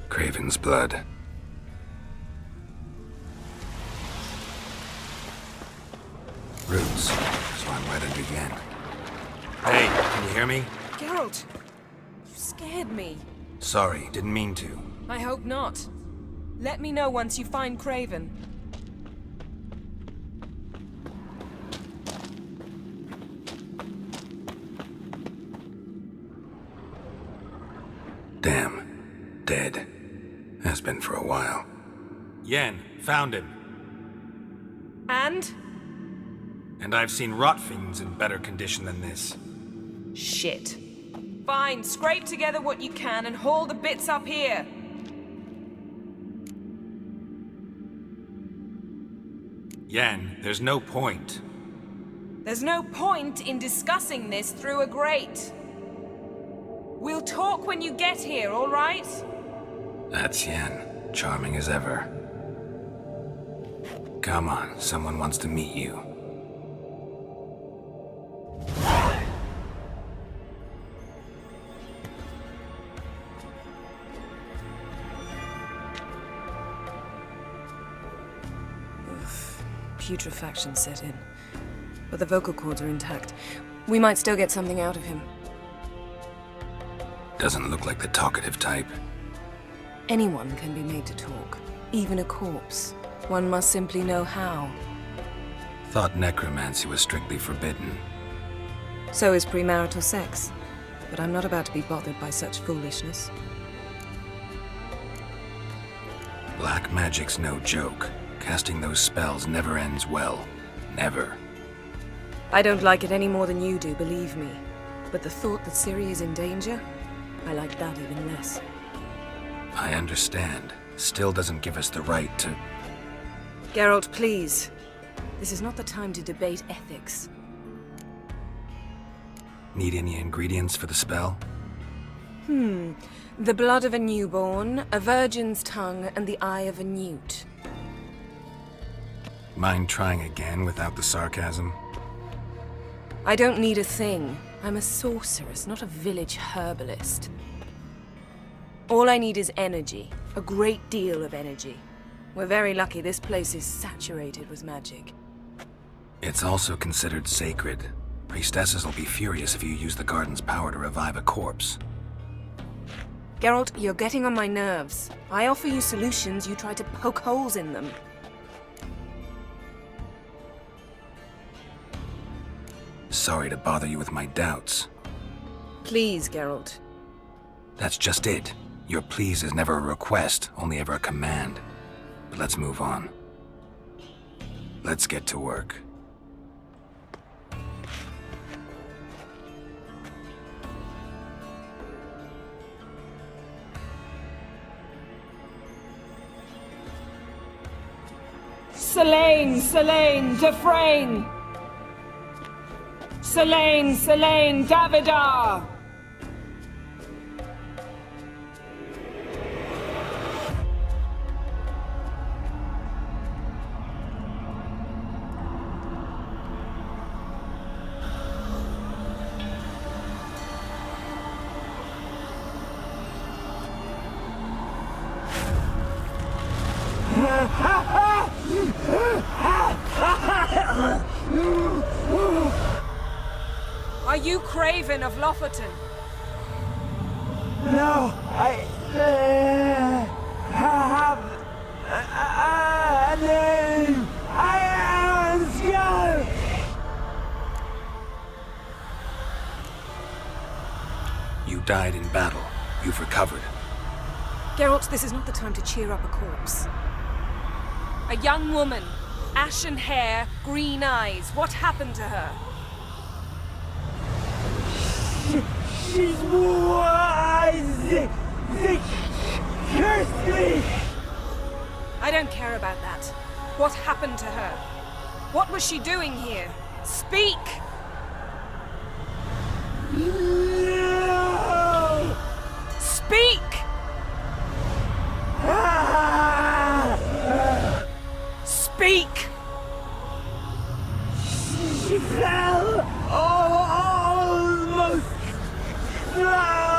Craven's blood. Roots, so I'm where they began. Hey, can you hear me? Geralt! You scared me. Sorry, didn't mean to. I hope not. Let me know once you find Craven. Damn. Dead. Has been for a while. Yen, found him. And? And I've seen rot fiends in better condition than this. Shit. Fine, scrape together what you can and haul the bits up here. Yen, there's no point. There's no point in discussing this through a grate. We'll talk when you get here, all right? That's Yen. Charming as ever. Come on, someone wants to meet you. Putrefaction set in. But the vocal cords are intact. We might still get something out of him. Doesn't look like the talkative type. Anyone can be made to talk. Even a corpse. One must simply know how. Thought necromancy was strictly forbidden. So is premarital sex. But I'm not about to be bothered by such foolishness. Black magic's no joke. Casting those spells never ends well. Never. I don't like it any more than you do, believe me. But the thought that Siri is in danger, I like that even less. I understand. Still doesn't give us the right to... Geralt, please. This is not the time to debate ethics. Need any ingredients for the spell? The blood of a newborn, a virgin's tongue, and the eye of a newt. Mind trying again without the sarcasm? I don't need a thing. I'm a sorceress, not a village herbalist. All I need is energy. A great deal of energy. We're very lucky this place is saturated with magic. It's also considered sacred. Priestesses will be furious if you use the garden's power to revive a corpse. Geralt, you're getting on my nerves. I offer you solutions, you try to poke holes in them. Sorry to bother you with my doubts. Please, Geralt. That's just it. Your please is never a request, only ever a command. But let's move on. Let's get to work. Selene, Selene, Defrain! Selene, Selene, Davida! Are you Craven of Lofoten? No, I have a name. I am a skull. You died in battle. You've recovered. Geralt, this is not the time to cheer up a corpse. A young woman, ashen hair, green eyes. What happened to her? She's wise. They cursed me. I don't care about that. What happened to her? What was she doing here? Speak! No! Speak! Speak! She fell almost drowned.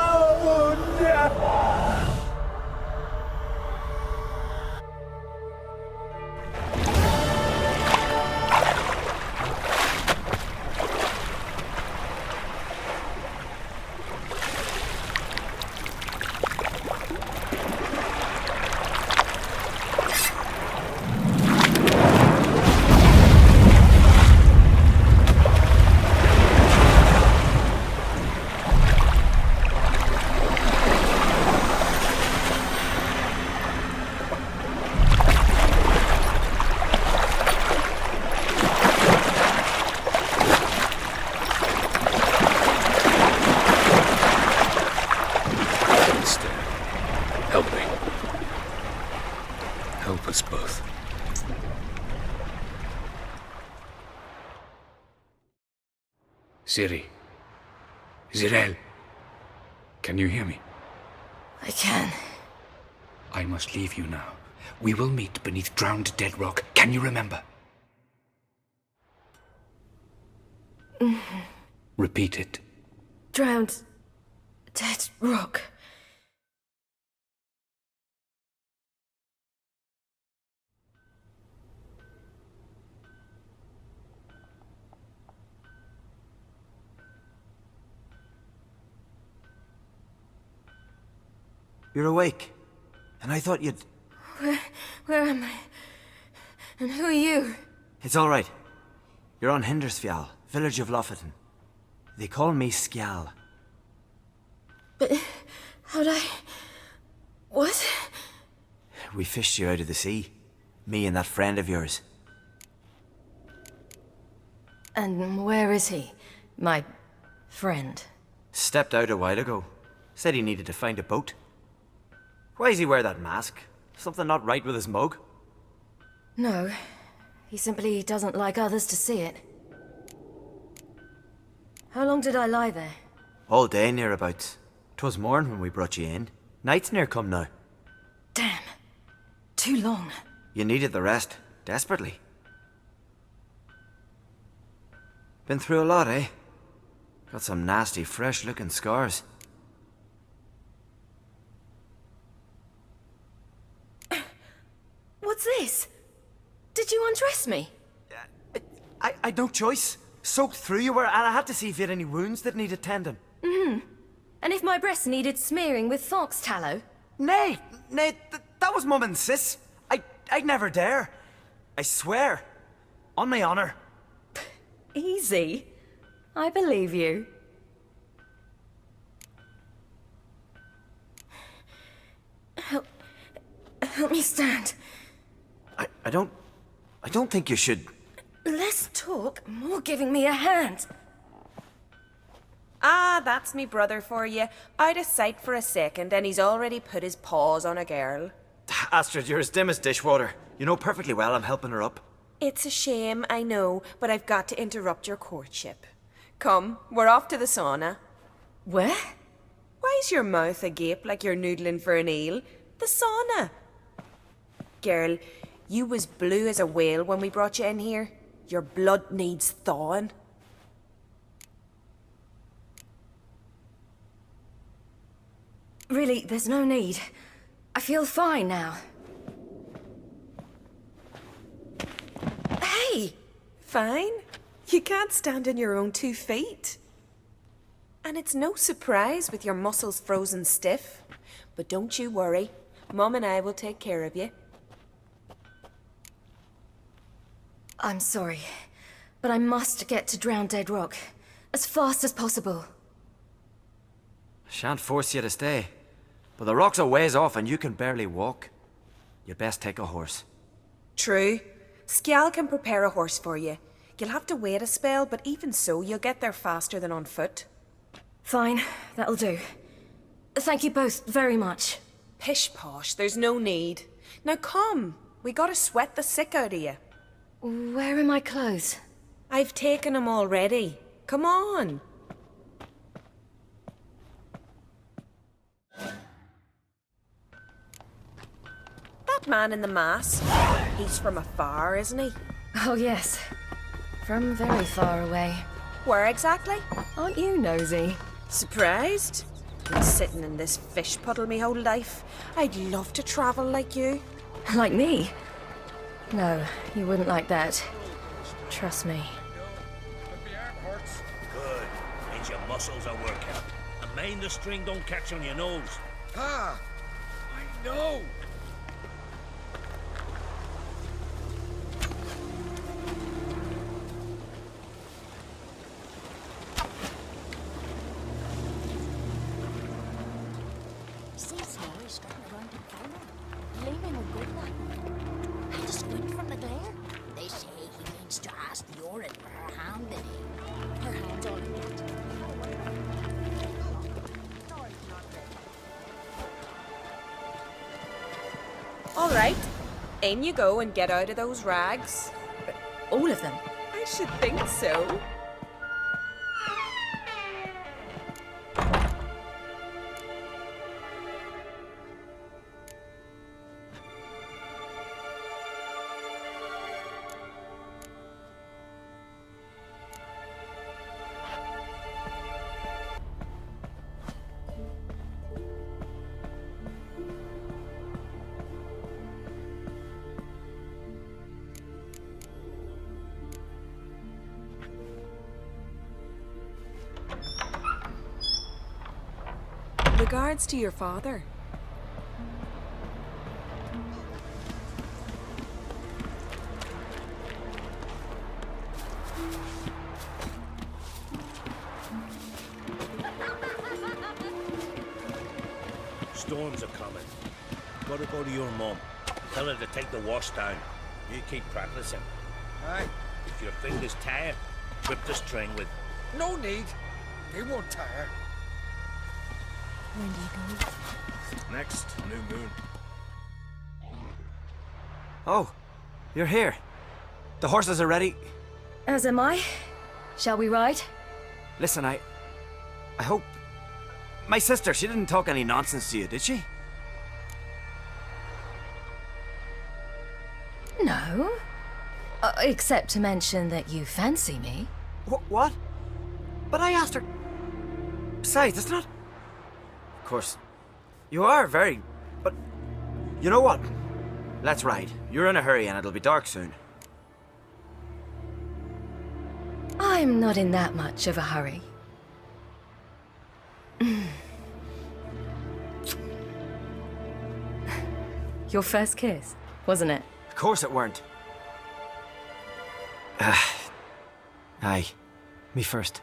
Siri. Zirel. Can you hear me? I can. I must leave you now. We will meet beneath drowned dead rock. Can you remember? Repeat it. Drowned dead rock. You're awake. And I thought you'd... Where am I? And who are you? It's all right. You're on Hindressfial, village of Lofoten. They call me Skjal. But how'd I... What? We fished you out of the sea. Me and that friend of yours. And where is he? My friend. Stepped out a while ago. Said he needed to find a boat. Why does he wear that mask? Something not right with his mug? No. He simply doesn't like others to see it. How long did I lie there? All day nearabouts. 'Twas morn when we brought you in. Night's near come now. Damn. Too long. You needed the rest. Desperately. Been through a lot, eh? Got some nasty, fresh-looking scars. What's this? Did you undress me? I'd no choice. Soaked through you were, and I had to see if you had any wounds that needed tending. Mm-hmm. And if my breasts needed smearing with fox tallow? Nay, that was Mum and Sis. I'd never dare. I swear. On my honor. Easy. I believe you. Help me stand. I don't think you should... Less talk, more giving me a hand. Ah, that's me brother for you. I'd a sight for a second, and he's already put his paws on a girl. Astrid, you're as dim as dishwater. You know perfectly well I'm helping her up. It's a shame, I know, but I've got to interrupt your courtship. Come, we're off to the sauna. Where? Why's your mouth agape like you're noodling for an eel? The sauna. Girl, you was blue as a whale when we brought you in here. Your blood needs thawing. Really, there's no need. I feel fine now. Hey! Fine? You can't stand on your own 2 feet. And it's no surprise with your muscles frozen stiff. But don't you worry. Mum and I will take care of you. I'm sorry, but I must get to Drowned Dead Rock as fast as possible. Shan't force you to stay. But the rock's a ways off and you can barely walk. You'd best take a horse. True. Skjal can prepare a horse for you. You'll have to wait a spell, but even so, you'll get there faster than on foot. Fine, that'll do. Thank you both very much. Pish-posh, there's no need. Now come, we gotta sweat the sick out of you. Where are my clothes? I've taken them already. Come on. That man in the mask, he's from afar, isn't he? Oh yes, from very far away. Where exactly? Aren't you nosy? Surprised? Been sitting in this fish puddle me whole life. I'd love to travel like you. Like me? No, you wouldn't like that. Trust me. Good. Means your muscles are working. And mind the string don't catch on your nose. Ah, I know. All right, in you go and get out of those rags. All of them? I should think so. Regards to your father. Storms are coming. Gotta go to your mum. Tell her to take the wash down. You keep practicing. Aye. If your fingers tire, rip the string with... No need. They won't tire. When do you go? Next new moon. Oh, you're here. The horses are ready. As am I. Shall we ride? Listen, I hope... My sister, she didn't talk any nonsense to you, did she? No. Except to mention that you fancy me. What? But I asked her... Besides, it's not... Of course, you are very... But... You know what? Let's ride. You're in a hurry and it'll be dark soon. I'm not in that much of a hurry. Your first kiss, wasn't it? Of course it weren't. Aye. Me first.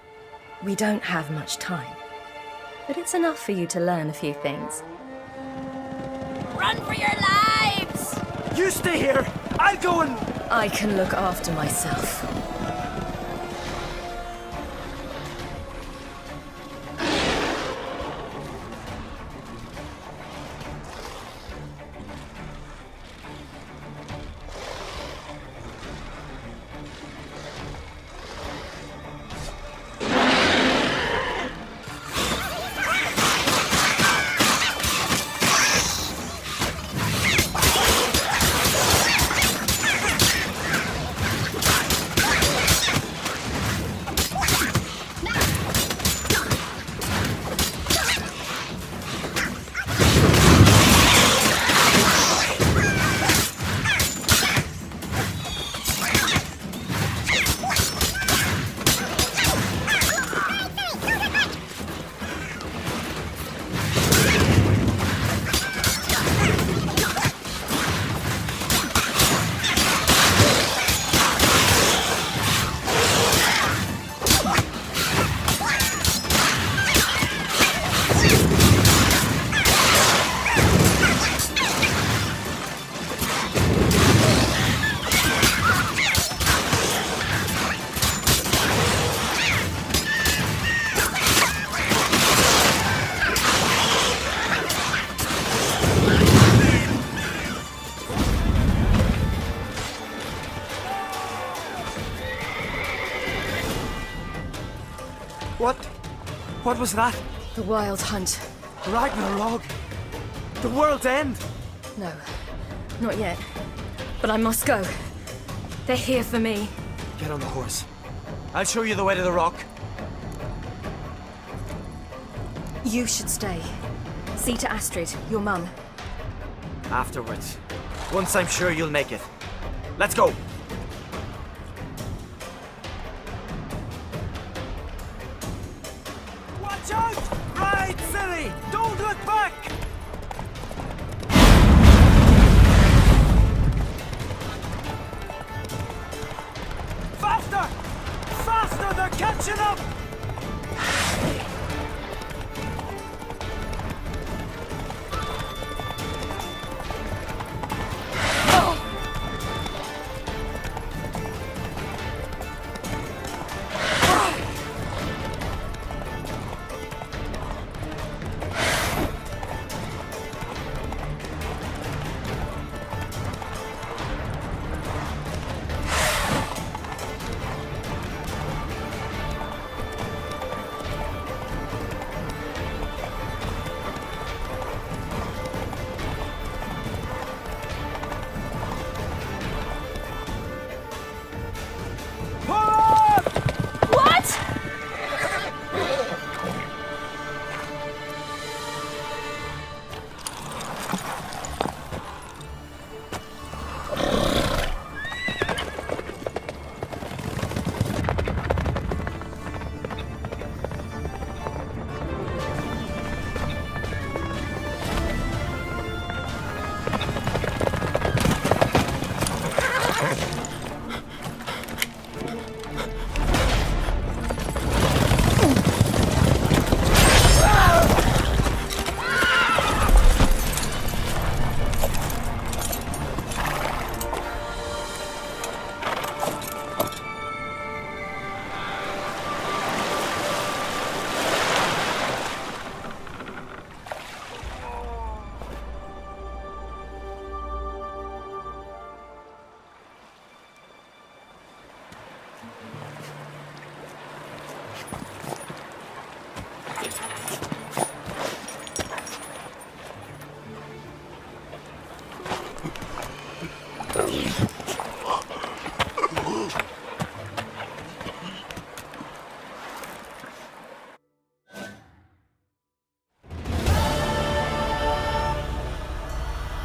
We don't have much time. But it's enough for you to learn a few things. Run for your lives! You stay here! I'll go and... I can look after myself. What was that? The Wild Hunt. Ragnarok? The world's end? No, not yet. But I must go. They're here for me. Get on the horse. I'll show you the way to the rock. You should stay. See to Astrid, your mum. Afterwards. Once I'm sure you'll make it. Let's go! Watch out! Ride, silly! Don't look back! Faster! Faster! They're catching up!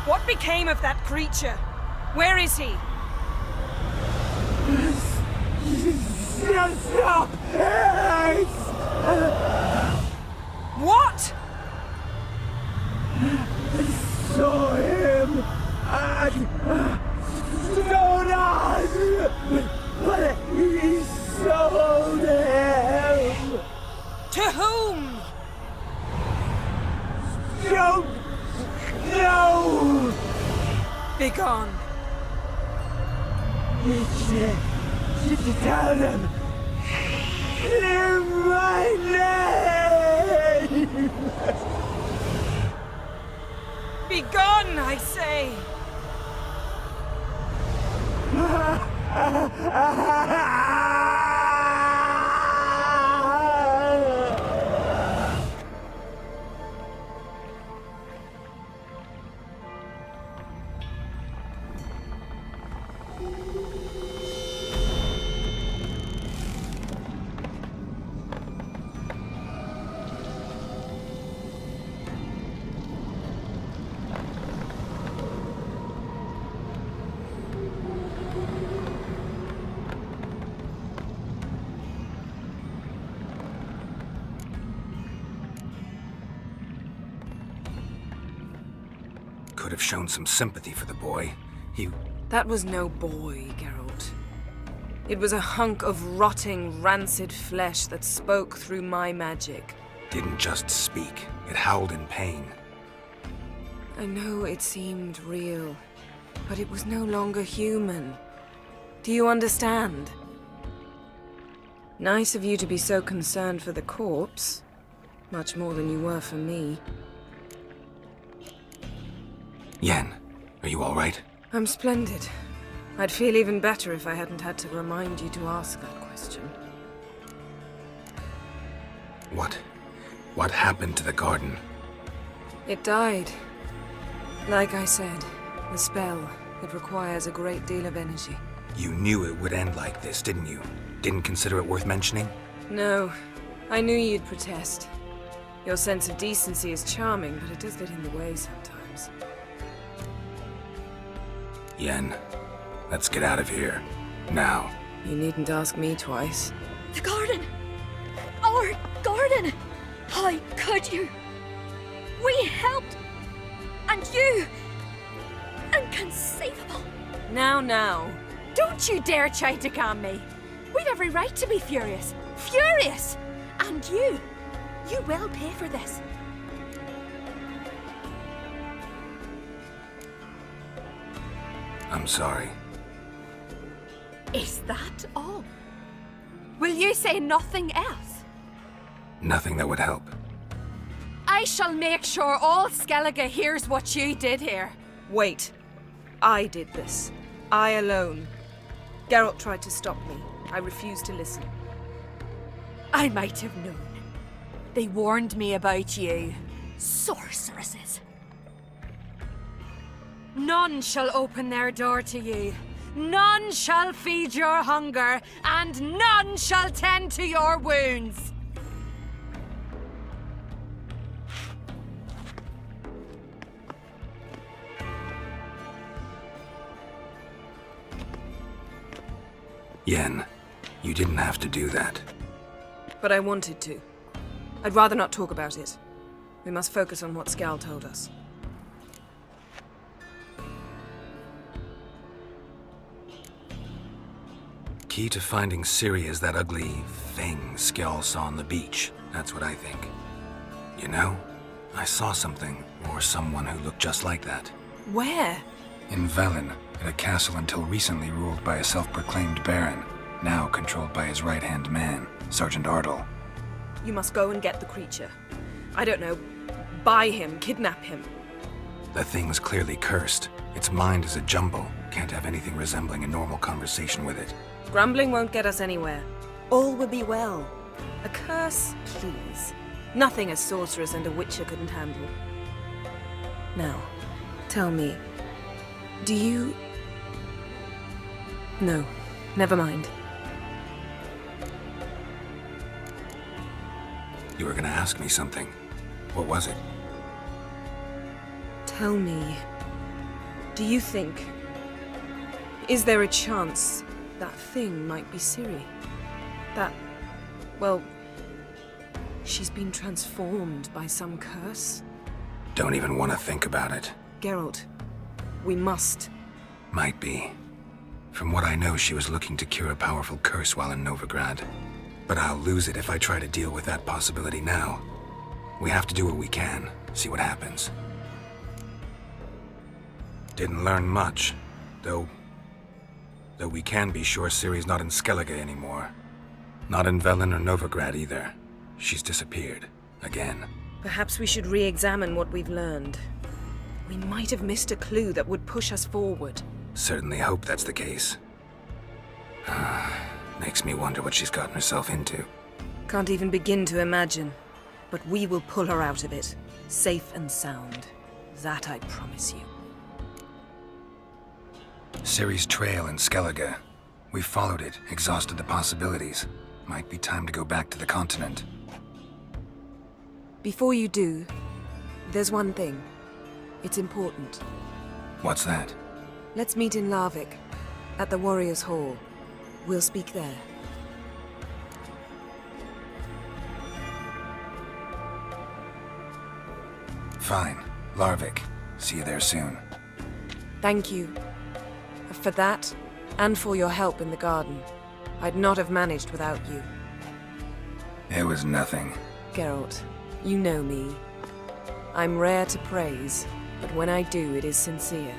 What became of that creature? Where is he? Stop! What? I saw him at Stonas, but he sold him. To whom? Don't know. Begone. Tell them. Clear my name. Begone, I say. Could have shown some sympathy for the boy. That was no boy, Geralt. It was a hunk of rotting, rancid flesh that spoke through my magic. Didn't just speak. It howled in pain. I know it seemed real, but it was no longer human. Do you understand? Nice of you to be so concerned for the corpse. Much more than you were for me. Yen, are you all right? I'm splendid. I'd feel even better if I hadn't had to remind you to ask that question. What happened to the garden? It died. Like I said, the spell, it requires a great deal of energy. You knew it would end like this, didn't you? Didn't consider it worth mentioning? No. I knew you'd protest. Your sense of decency is charming, but it does get in the way sometimes. Yen, let's get out of here. Now. You needn't ask me twice. The garden! Our garden! How could you? We helped! And you! Inconceivable! Now. Don't you dare try to calm me. We'd every right to be furious. Furious! And you will pay for this. I'm sorry. Is that all? Will you say nothing else? Nothing that would help. I shall make sure all Skellige hears what you did here. Wait. I did this. I alone. Geralt tried to stop me. I refused to listen. I might have known. They warned me about you. Sorceresses. None shall open their door to you. None shall feed your hunger, and none shall tend to your wounds. Yen, you didn't have to do that. But I wanted to. I'd rather not talk about it. We must focus on what Skal told us. Key to finding Siri is that ugly thing Skjall saw on the beach. That's what I think. You know, I saw something, or someone who looked just like that. Where? In Velen, at a castle until recently ruled by a self-proclaimed baron, now controlled by his right-hand man, Sergeant Ardle. You must go and get the creature. I don't know, buy him, kidnap him. The thing's clearly cursed. Its mind is a jumble. Can't have anything resembling a normal conversation with it. Grumbling won't get us anywhere. All will be well. A curse, please. Nothing a sorceress and a witcher couldn't handle. Now, tell me, do you... No, never mind. You were gonna ask me something. What was it? Tell me, do you think... Is there a chance that thing might be Siri? That... well... she's been transformed by some curse? Don't even want to think about it. Geralt, we must. Might be. From what I know, she was looking to cure a powerful curse while in Novigrad. But I'll lose it if I try to deal with that possibility now. We have to do what we can, see what happens. Didn't learn much, though we can be sure Ciri's not in Skellige anymore. Not in Velen or Novigrad either. She's disappeared. Again. Perhaps we should re-examine what we've learned. We might have missed a clue that would push us forward. Certainly hope that's the case. Makes me wonder what she's gotten herself into. Can't even begin to imagine. But we will pull her out of it. Safe and sound. That I promise you. Ciri's trail in Skellige. We followed it, exhausted the possibilities. Might be time to go back to the continent. Before you do, there's one thing. It's important. What's that? Let's meet in Larvik, at the Warriors' Hall. We'll speak there. Fine. Larvik. See you there soon. Thank you. For that, and for your help in the garden. I'd not have managed without you. It was nothing. Geralt, you know me. I'm rare to praise, but when I do, it is sincere.